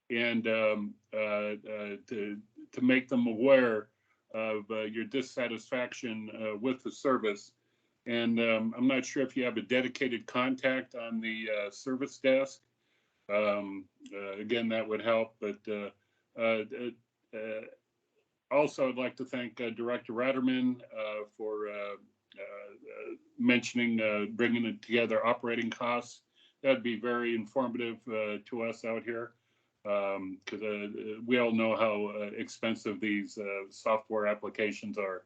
and to make them aware of your dissatisfaction with the service. And I'm not sure if you have a dedicated contact on the service desk. Again, that would help, but also, I'd like to thank Director Ratterman for mentioning bringing together operating costs. That'd be very informative to us out here, because we all know how expensive these software applications are.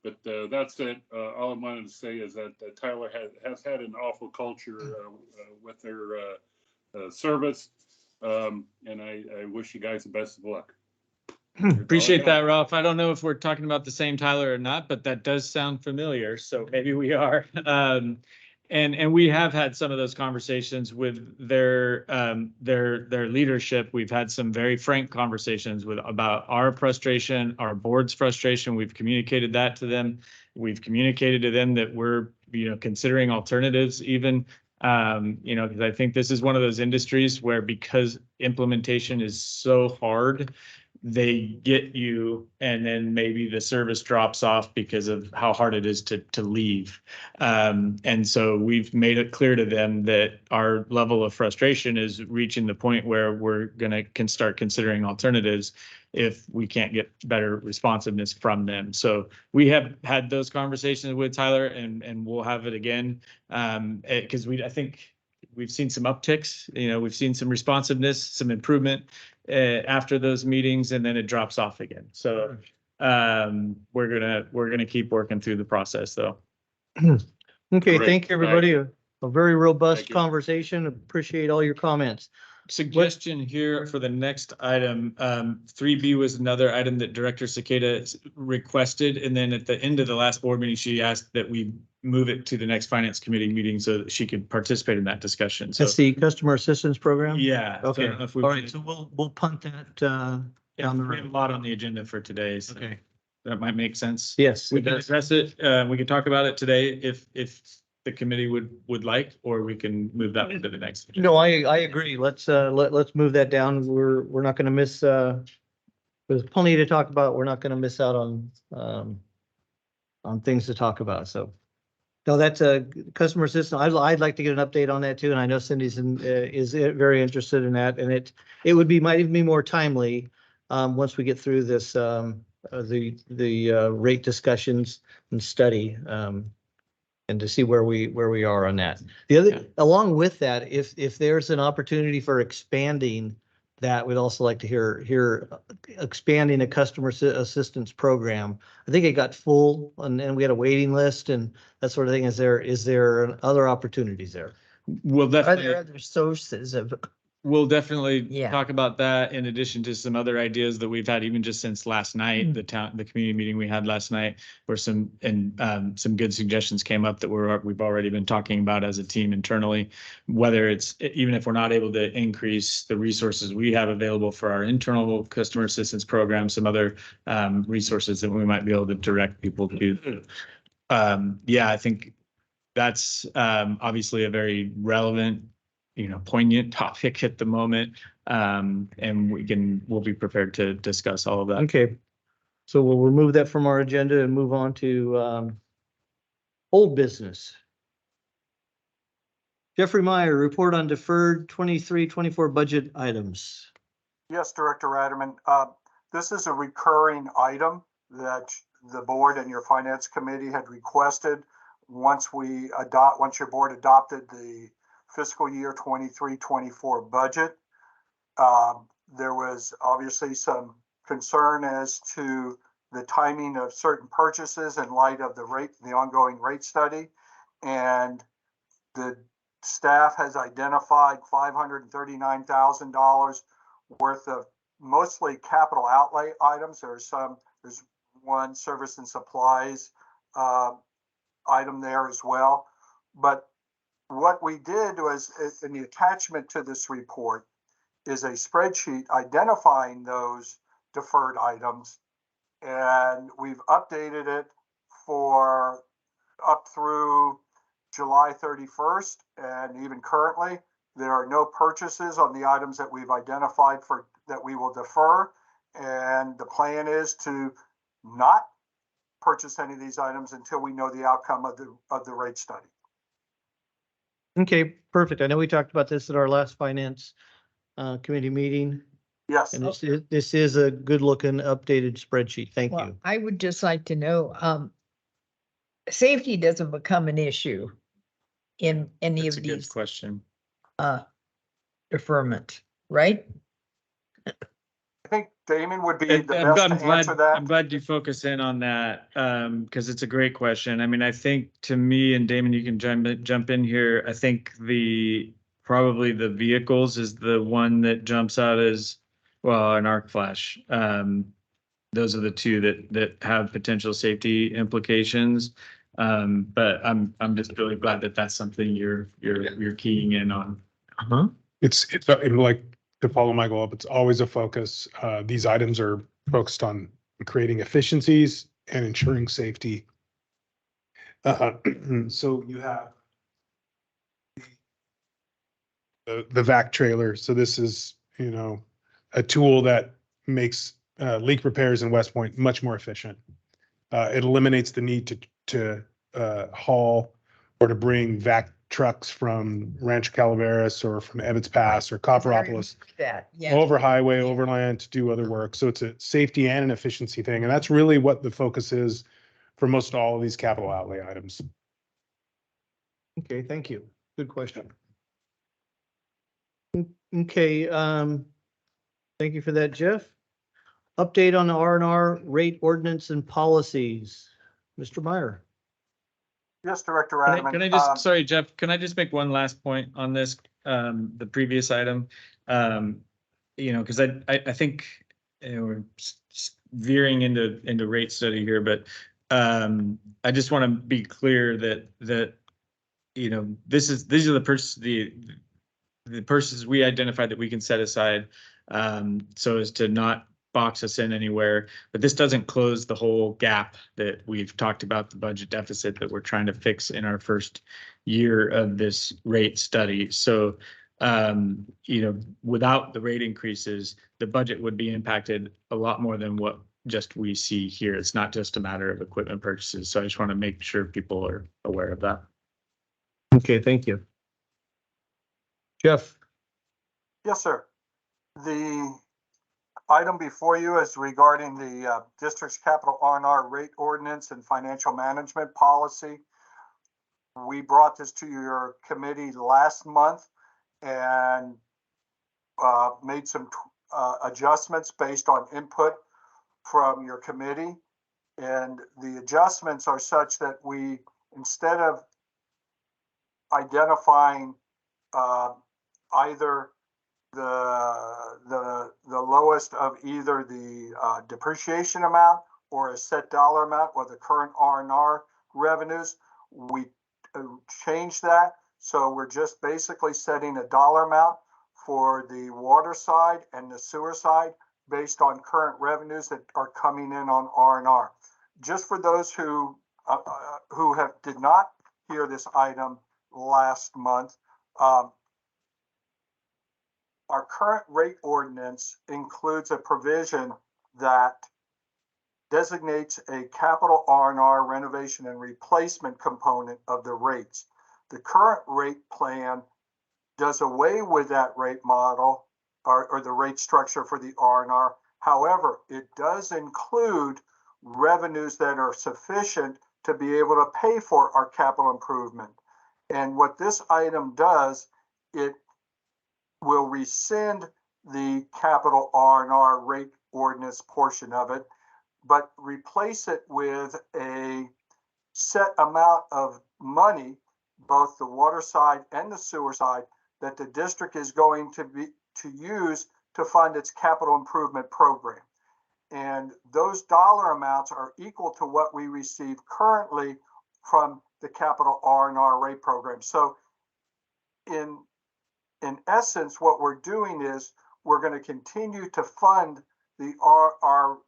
But that's it. All I wanted to say is that Tyler has had an awful culture with their service, and I wish you guys the best of luck. Appreciate that, Ralph. I don't know if we're talking about the same Tyler or not, but that does sound familiar, so maybe we are. And we have had some of those conversations with their leadership. We've had some very frank conversations about our frustration, our board's frustration. We've communicated that to them. We've communicated to them that we're, considering alternatives even, because I think this is one of those industries where, because implementation is so hard, they get you, and then maybe the service drops off because of how hard it is to leave. And so we've made it clear to them that our level of frustration is reaching the point where we're can start considering alternatives if we can't get better responsiveness from them. So we have had those conversations with Tyler, and we'll have it again, because I think we've seen some upticks. We've seen some responsiveness, some improvement after those meetings, and then it drops off again. So we're gonna keep working through the process, though. Okay, Great. thank you, everybody. A very robust Thank you. conversation. Appreciate all your comments. Suggestion here for the next item, 3B was another item that Director Cicada requested, and then at the end of the last board meeting, she asked that we move it to the next Finance Committee meeting so that she could participate in that discussion. So That's the customer assistance program? yeah. Okay, so if we- all right, so we'll punt that down the We have a road. lot on the agenda for today, so Okay. that might make sense. Yes. We it can does. address it, we can talk about it today if the committee would like, or we can move that to the next. No, I agree. Let's move that down. We're not gonna miss, there's plenty to talk about. We're not gonna miss out on things to talk about, so. No, that's a customer assistant. I'd like to get an update on that too, and I know Cindy's is very interested in that, and it might even be more timely once we get through this, the rate discussions and study, and to see where we are on that. The other, along with that, if there's an opportunity for expanding that, we'd also like to hear expanding a customer assistance program. I think it got full and we had a waiting list and that sort of thing. Is there other opportunities there? We'll Are there definitely, other sources of, we'll definitely Yeah. talk about that in addition to some other ideas that we've had even just since last night, the community meeting we had last night, where some good suggestions came up that we've already been talking about as a team internally, whether it's, even if we're not able to increase the resources we have available for our internal customer assistance program, some other resources that we might be able to direct people to. Yeah, I think that's obviously a very relevant, poignant topic at the moment. And we'll be prepared to discuss all of that. Okay. So we'll remove that from our agenda and move on to old business. Jeffrey Meyer, report on deferred 23-24 budget items. Yes, Director Ratterman. This is a recurring item that the board and your finance committee had requested once your board adopted the fiscal year 23-24 budget. There was obviously some concern as to the timing of certain purchases in light of the ongoing rate study. And the staff has identified $539,000 worth of mostly capital outlay items. There's one service and supplies item there as well. But what we did was, in the attachment to this report, is a spreadsheet identifying those deferred items. And we've updated it for up through July 31st. And even currently, there are no purchases on the items that we've identified that we will defer. And the plan is to not purchase any of these items until we know the outcome of the rate study. Okay, perfect. I know we talked about this at our last finance committee meeting. Yes. And this is a good looking updated spreadsheet. Thank well, you. I would just like to know, safety doesn't become an issue in any That's a of good these question. deferment, right? I think Damon would be And the best to answer that. I'm glad you focus in on that, because it's a great question. I mean, I think, to me, and Damon, you can jump in here. I think probably the vehicles is the one that jumps out as, well, an arc flash. Those are the two that have potential safety implications. But I'm just really glad that that's something you're keying in on. It's like, to follow Michael up, it's always a focus. These items are focused on creating efficiencies and ensuring safety. So you have the vac trailer. So this is, a tool that makes leak repairs in West Point much more efficient. It eliminates the need to haul or to bring vac trucks from Rancho Calaveras or from Evans Pass or Copperopolis That, yeah. over highway, overland to do other work. So it's a safety and an efficiency thing. And that's really what the focus is for most all of these capital outlay items. Okay, thank you. Good question. Okay, thank you for that, Jeff. Update on the R&R rate ordinance and policies. Mr. Meyer. Yes, Director Can Ratterman. I just, sorry, Jeff, can I just make one last point on this, the previous item? Because I think we're veering into rate study here, but I just want to be clear that these are the purchases we identified that we can set aside so as to not box us in anywhere, but this doesn't close the whole gap that we've talked about, the budget deficit that we're trying to fix in our first year of this rate study. So, without the rate increases, the budget would be impacted a lot more than what just we see here. It's not just a matter of equipment purchases. So I just want to make sure people are aware of that. Okay, thank you. Jeff? Yes, sir. The item before you is regarding the district's capital R&R rate ordinance and financial management policy. We brought this to your committee last month and made some adjustments based on input from your committee. And the adjustments are such that we, instead of identifying either the lowest of either the depreciation amount or a set dollar amount or the current R&R revenues, we changed that. So we're just basically setting a dollar amount for the water side and the sewer side based on current revenues that are coming in on R&R. Just for those who did not hear this item last month, our current rate ordinance includes a provision that designates a capital R&R renovation and replacement component of the rates. The current rate plan does away with that rate model or the rate structure for the R&R. However, it does include revenues that are sufficient to be able to pay for our capital improvement. And what this item does, it will rescind the capital R&R rate ordinance portion of it, but replace it with a set amount of money, both the water side and the sewer side, that the district is going to use to fund its capital improvement program. And those dollar amounts are equal to what we receive currently from the capital R&R rate program. So in essence, what we're doing is we're going to continue to fund our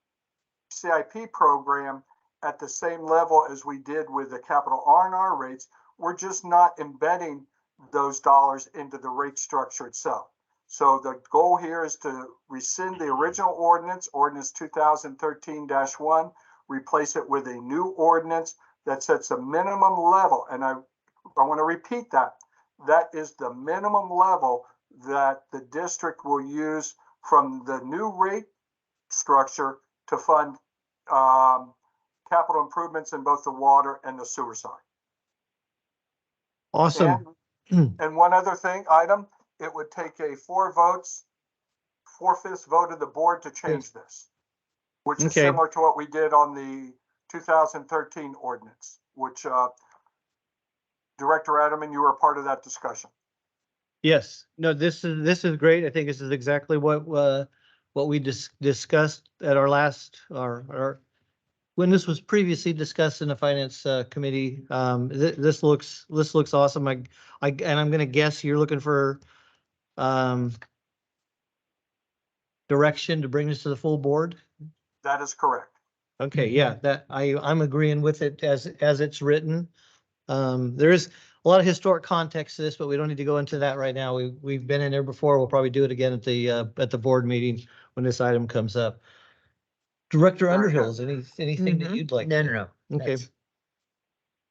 CIP program at the same level as we did with the capital R&R rates. We're just not embedding those dollars into the rate structure itself. So the goal here is to rescind the original ordinance, ordinance 2013-1, replace it with a new ordinance that sets a minimum level. And I want to repeat that. That is the minimum level that the district will use from the new rate structure to fund capital improvements in both the water and the sewer side. Awesome. And one other item, it would take a 4/5 vote of the board to change this, which is similar to what we did on the 2013 ordinance, which Director Adamman, you were a part of that discussion. Yes, no, this is great. I think this is exactly what we discussed at our last, when this was previously discussed in the finance committee. This looks awesome. And I'm going to guess you're looking for direction to bring this to the full board. That is correct. Okay, yeah, that I'm agreeing with it as it's written. There is a lot of historic context to this, but we don't need to go into that right now. We've been in there before. We'll probably do it again at the board meeting when this item comes up. Director Underhill, is anything that you'd like? No. Okay.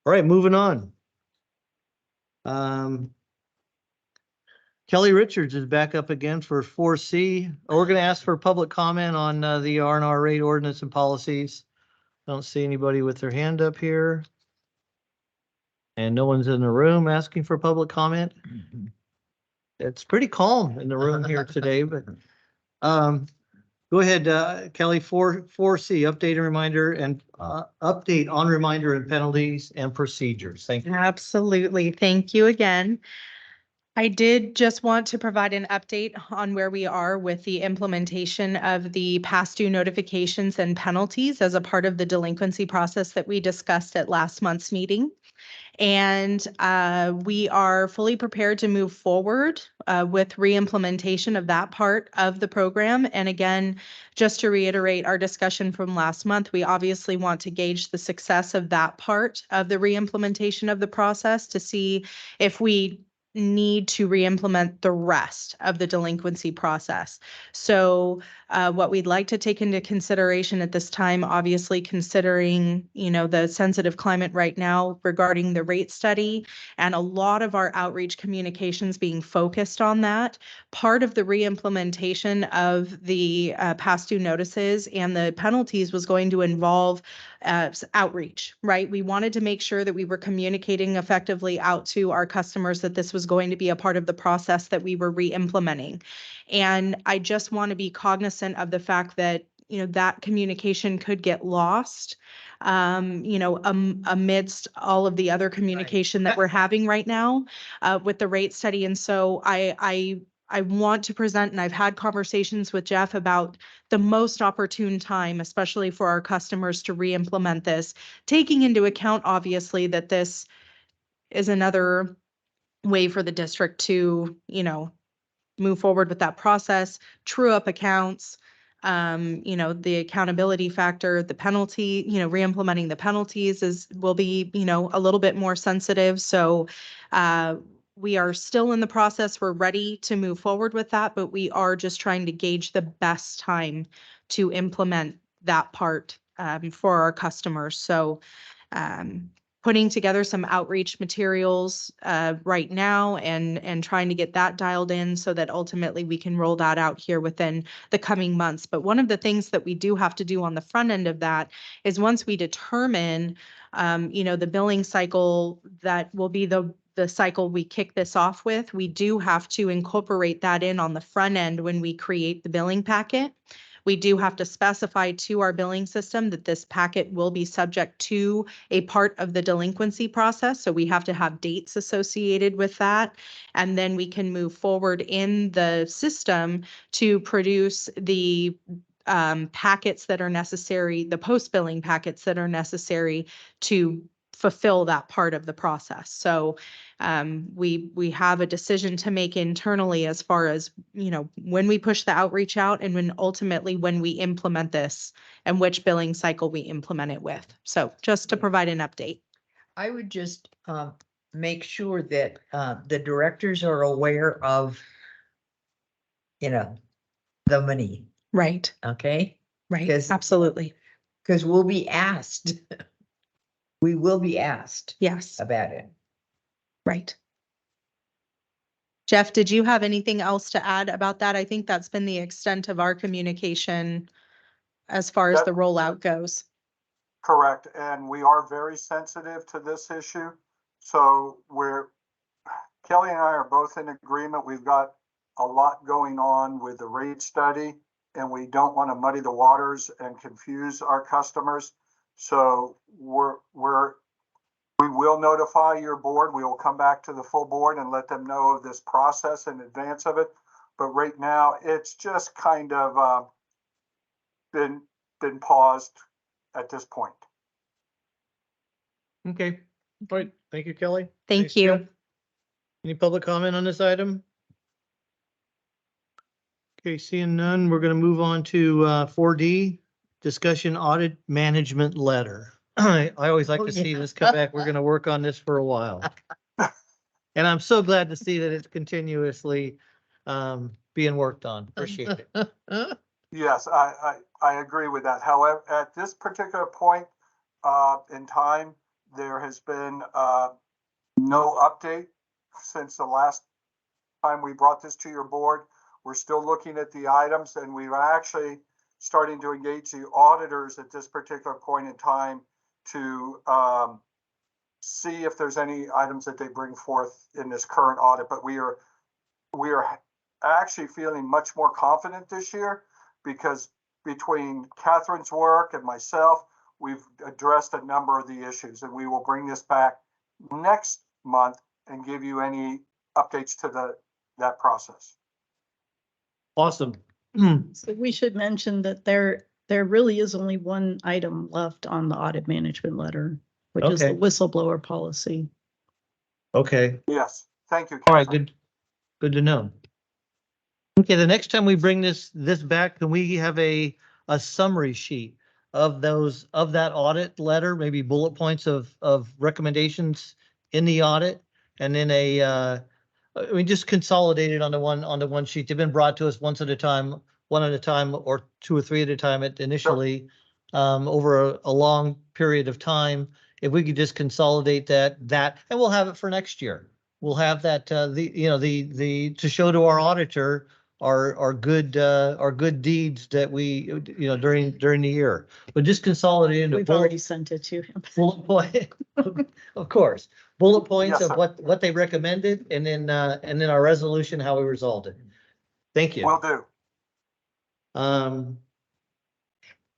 All right, moving on. Kelly Richards is back up again for 4C. We're going to ask for public comment on the R&R rate ordinance and policies. Don't see anybody with their hand up here. And no one's in the room asking for public comment. It's pretty calm in the room here today, but go ahead, Kelly. 4C, update and reminder and update on reminder and penalties and procedures. Thank you. Absolutely. Thank you again. I did just want to provide an update on where we are with the implementation of the past due notifications and penalties as a part of the delinquency process that we discussed at last month's meeting. And we are fully prepared to move forward with re-implementation of that part of the program. And again, just to reiterate our discussion from last month, we obviously want to gauge the success of that part of the re-implementation of the process to see if we need to re-implement the rest of the delinquency process. So what we'd like to take into consideration at this time, obviously considering, the sensitive climate right now regarding the rate study and a lot of our outreach communications being focused on that. Part of the re-implementation of the past due notices and the penalties was going to involve outreach, right? We wanted to make sure that we were communicating effectively out to our customers that this was going to be a part of the process that we were re-implementing. And I just want to be cognizant of the fact that, that communication could get lost, amidst all of the other communication that we're having right now with the rate study. And so I want to present, and I've had conversations with Jeff about the most opportune time, especially for our customers, to re-implement this, taking into account, obviously, that this is another way for the district to, move forward with that process, true up accounts, the accountability factor, the penalty, re-implementing the penalties will be, a little bit more sensitive. So we are still in the process. We're ready to move forward with that, but we are just trying to gauge the best time to implement that part for our customers. So putting together some outreach materials right now and trying to get that dialed in so that ultimately we can roll that out here within the coming months. But one of the things that we do have to do on the front end of that is once we determine, the billing cycle that will be the cycle we kick this off with, we do have to incorporate that in on the front end when we create the billing packet. We do have to specify to our billing system that this packet will be subject to a part of the delinquency process. So we have to have dates associated with that. And then we can move forward in the system to produce the packets that are necessary, the post-billing packets that are necessary to fulfill that part of the process. So we have a decision to make internally as far as, when we push the outreach out and when we implement this and which billing cycle we implement it with. So just to provide an update. I would just make sure that the directors are aware of, the money, Right, okay? right, Because- absolutely. Because we'll be asked. We will be asked Yes, about it. right. Jeff, did you have anything else to add about that? I think that's been the extent of our communication as far as the rollout goes. Correct, and we are very sensitive to this issue. So Kelly and I are both in agreement. We've got a lot going on with the rate study, and we don't want to muddy the waters and confuse our customers. So we will notify your board. We will come back to the full board and let them know of this process in advance of it. But right now, it's just kind of been paused at this point. Okay, all right. Thank you, Kelly. Thank Thanks, you. Jeff. Any public comment on this item? Okay, seeing none, we're going to move on to 4D, discussion audit management letter. I always like Oh, to see yeah. this come back. We're going to work on this for a while. And I'm so glad to see that it's continuously being worked on. Appreciate it. Yes, I agree with that. However, at this particular point in time, there has been no update since the last time we brought this to your board. We're still looking at the items, and we're actually starting to engage the auditors at this particular point in time to see if there's any items that they bring forth in this current audit. But we are actually feeling much more confident this year because between Catherine's work and myself, we've addressed a number of the issues, and we will bring this back next month and give you any updates to that process. Awesome. So we should mention that there really is only one item left on the audit management letter, which is the Okay. whistleblower policy. Okay, Yes, thank you. all right, Councilman. good to know. Okay, the next time we bring this back, can we have a summary sheet of that audit letter, maybe bullet points of recommendations in the audit? And then just consolidate it onto one sheet. They've been brought to us one at a time, or two or three at a time initially, over a long period of time. If we could just consolidate that, and we'll have it for next year. We'll have that, to show to our auditor our good deeds that we, during the year. But just consolidate into We've already sent it to him. bullet point, of course, bullet points Yes, of sir. what they recommended, and then our resolution, how we resolved it. Thank you. Will do.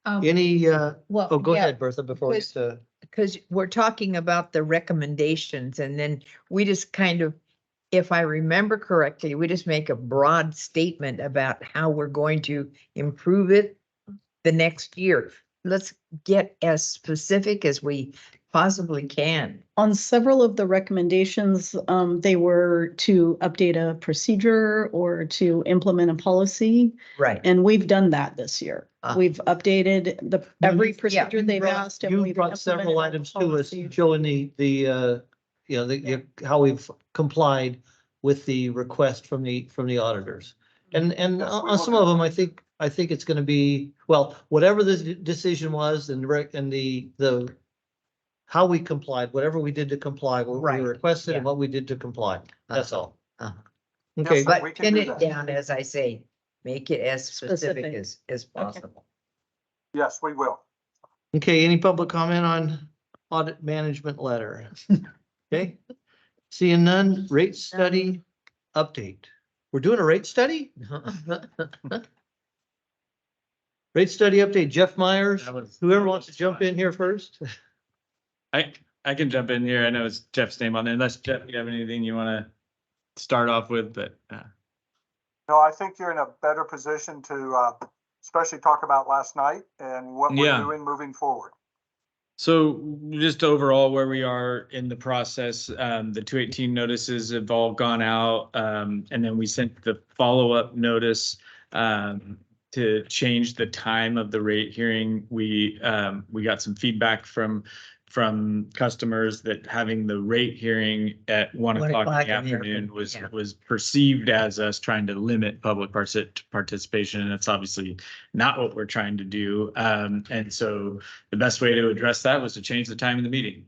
Any, Well, oh, go yeah, ahead, Bertha, before we get because- to. Because we're talking about the recommendations and then we just kind of, if I remember correctly, we just make a broad statement about how we're going to improve it the next year. Let's get as specific as we possibly can. On several of the recommendations, they were to update a procedure or to implement a policy. Right. And we've done that this year. Ah. We've updated every Yeah, procedure you they've brought- asked. And You we've brought several implemented items to us policy. showing how we've complied with the request from the auditors. And Yes, we on will some do. of them, I think it's gonna be, well, whatever the decision was and the how we complied, whatever we did to comply, what we Right, requested and yeah. what we did to comply. That's all. Uh-huh. Okay, Yes, sir. we But can pin do it that. down, as I say, make it as specific Specific. as possible. Yes, we will. okay, any public comment on audit management letter? Okay, seeing none, rate study update. We're doing a rate study? Rate study update, Jeff Myers, whoever wants to jump in here first. I can jump in here. I know it's Jeff's name on there, unless Jeff, you have anything you want to start off with, but No, I think you're in a better position to, especially talk about last night and what we're Yeah. doing moving forward. so just overall where we are in the process, the 218 notices have all gone out. And then we sent the follow-up notice to change the time of the rate hearing. We got some feedback from customers that having the rate hearing at 1 o'clock in the afternoon was perceived as us trying to limit public participation. And that's obviously not what we're trying to do. And so the best way to address that was to change the time of the meeting.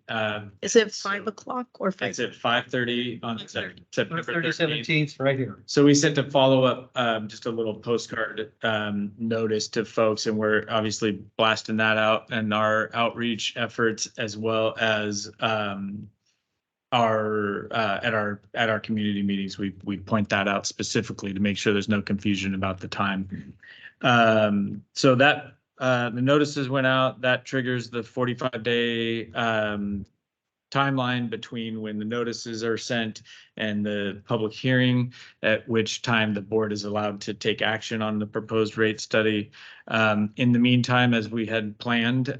Is it 5 o'clock or 5? It's at 5:30 on 5:30. September 13th. 17th, right here. So we sent a follow-up, just a little postcard notice to folks, and we're obviously blasting that out and our outreach efforts, as well as our at our community meetings, we point that out specifically to make sure there's no confusion about the time. So that the notices went out, that triggers the 45-day timeline between when the notices are sent and the public hearing, at which time the board is allowed to take action on the proposed rate study. In the meantime, as we had planned,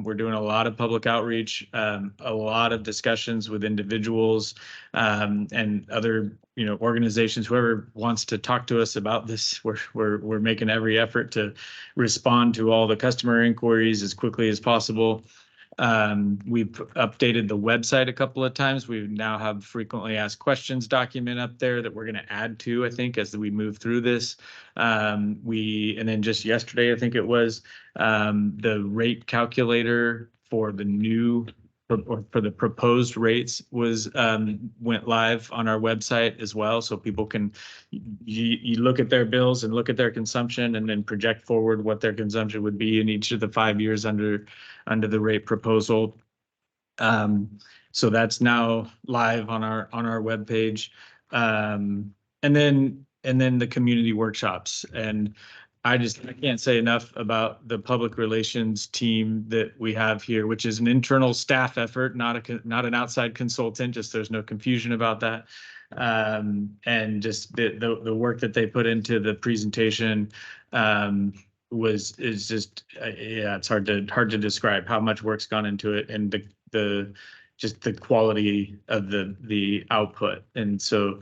we're doing a lot of public outreach, a lot of discussions with individuals and other organizations. Whoever wants to talk to us about this, we're making every effort to respond to all the customer inquiries as quickly as possible. We've updated the website a couple of times. We now have frequently asked questions document up there that we're going to add to, I think, as we move through this. And then just yesterday, I think it was, the rate calculator for the new or for the proposed rates was went live on our website as well. So people can, you look at their bills and look at their consumption and then project forward what their consumption would be in each of the 5 years under the rate proposal. So that's now live on our webpage. And then the community workshops. And I can't say enough about the public relations team that we have here, which is an internal staff effort, not an outside consultant, just there's no confusion about that. And just the work that they put into the presentation it's hard to describe how much work's gone into it, and the just the quality of the output. And so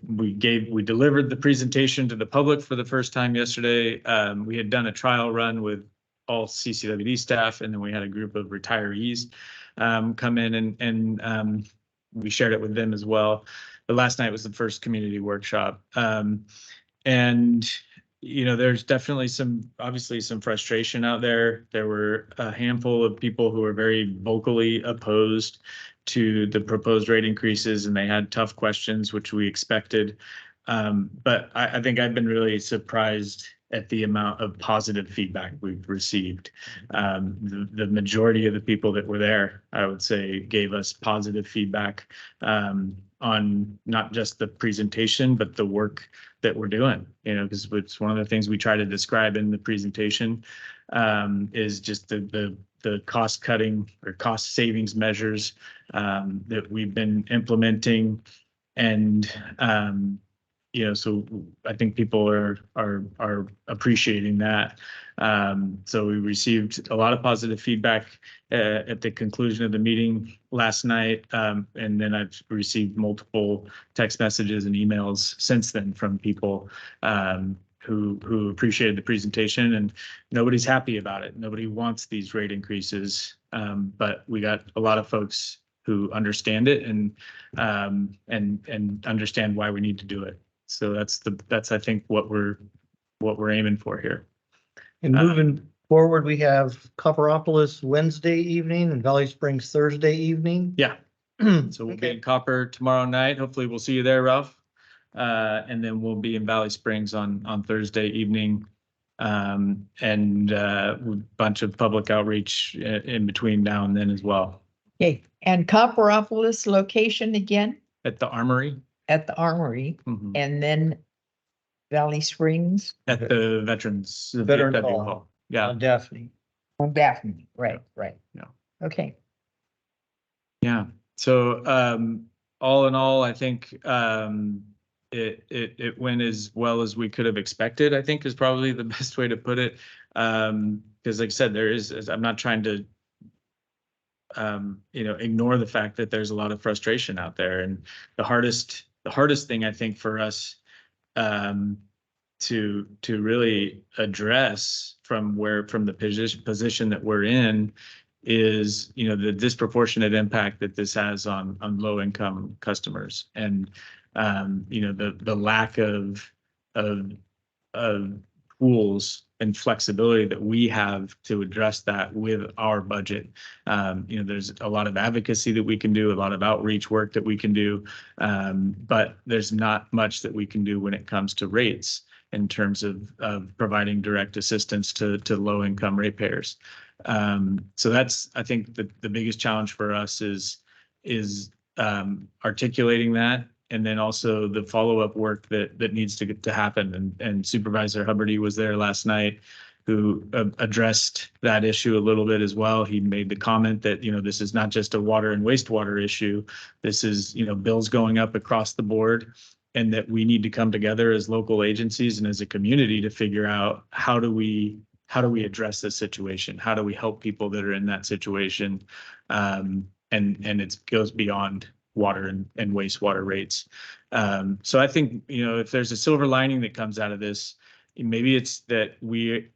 we delivered the presentation to the public for the first time yesterday. We had done a trial run with all CCWD staff, and then we had a group of retirees come in and we shared it with them as well. But last night was the first community workshop. And there's definitely obviously some frustration out there. There were a handful of people who were very vocally opposed to the proposed rate increases, and they had tough questions, which we expected. But I think I've been really surprised at the amount of positive feedback we've received. The majority of the people that were there, I would say, gave us positive feedback on not just the presentation, but the work that we're doing, because it's one of the things we try to describe in the presentation is just the cost cutting or cost savings measures that we've been implementing. And so I think people are appreciating that. So we received a lot of positive feedback at the conclusion of the meeting last night. And then I've received multiple text messages and emails since then from people who appreciated the presentation, and nobody's happy about it. Nobody wants these rate increases. But we got a lot of folks who understand it and understand why we need to do it. So that's I think what we're aiming for here. And moving forward, we have Copperopolis Wednesday evening and Valley Springs Thursday evening. Yeah. So we'll be in Copper tomorrow night. Hopefully we'll see you there, Ralph. And then we'll be in Valley Springs on Thursday evening. And a bunch of public outreach in between now and then as well. Okay, and Copperopolis location again? At the Armory. At the Armory, and then Valley Springs? At the Veterans. Veteran VFW Hall. Yeah. On Daphne. On Daphne, right. Yeah. Okay. Yeah. So all in all, I think it went as well as we could have expected, I think is probably the best way to put it. Because like I said, I'm not trying to ignore the fact that there's a lot of frustration out there. And the hardest thing I think for us to really address from the position that we're in is, the disproportionate impact that this has on low income customers, and the lack of tools and flexibility that we have to address that with our budget. There's a lot of advocacy that we can do, a lot of outreach work that we can do, but there's not much that we can do when it comes to rates in terms of providing direct assistance to low-income ratepayers. So that's, I think, the biggest challenge for us is articulating that. And then also the follow-up work that needs to happen. And Supervisor Hubbard was there last night, who addressed that issue a little bit as well. He made the comment that, this is not just a water and wastewater issue. This is, bills going up across the board, and that we need to come together as local agencies and as a community to figure out how do we address this situation? How do we help people that are in that situation? And it goes beyond water and wastewater rates. So I think, if there's a silver lining that comes out of this, maybe it's that we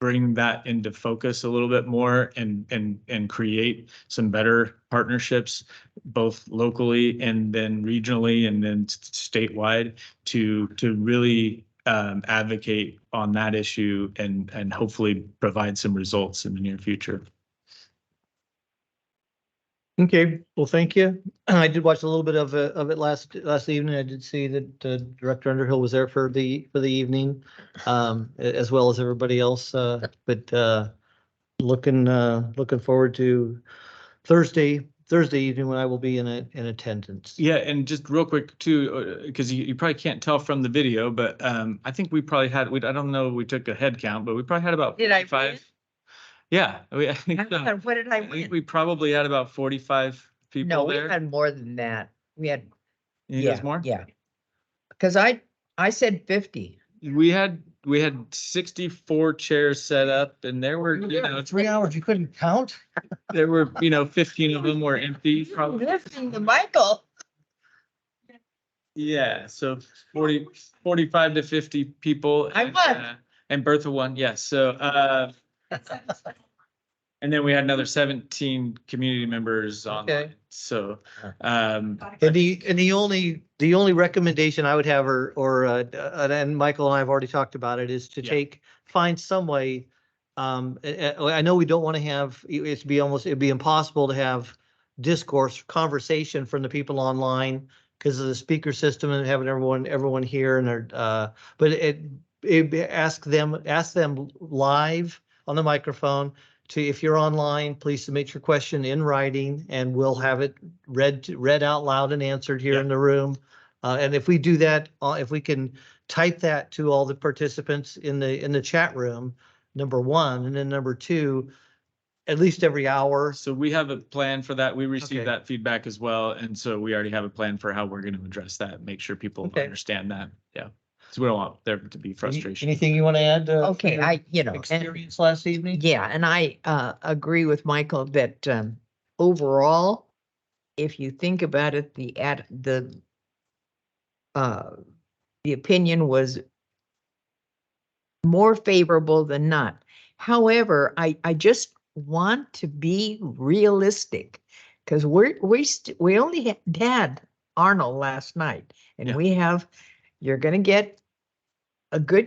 bring that into focus a little bit more and create some better partnerships, both locally and then regionally and then statewide to really advocate on that issue and hopefully provide some results in the near future. Okay, well, thank you. I did watch a little bit of it last evening. I did see that Director Underhill was there for the evening, as well as everybody else. But looking forward to Thursday evening when I will be in attendance. Yeah, and just real quick too, because you probably can't tell from the video, but I think we probably had. I don't know. We took a head count, but we probably had about 5. Yeah, I think What did I think win? we probably had about 45 people No, we there. had more than that. We had, You guys more? yeah. Because I said 50. We had we had 64 chairs set up and there were, 3 hours, you couldn't count? there were, 15 of them were empty. Probably. Listening to Michael. Yeah, so 45 to 50 people. I and, won. And Bertha won, yes. So, and then we had another 17 community members online. So, And the only recommendation I would have, and Michael and I have already talked about it, is to find some way. I know we don't want to have, it'd be impossible to have discourse, conversation from the people online because of the speaker system and having everyone here and ask them live on the microphone if you're online, please submit your question in writing and we'll have it read out loud and answered here in the room. And if we do that, if we can type that to all the participants in the chat room, number one, and then number two, at least every hour. So we have a plan for that. We received Okay. that feedback as well. And so we already have a plan for how we're going to address that, make sure people Okay. understand that. Yeah. So we don't want there to be frustration. Anything you want to add? Okay, your experience last evening? Yeah, and I agree with Michael that overall, if you think about it, the opinion was more favorable than not. However, I just want to be realistic because we only had Arnold last night, and Yeah. you're going to get a good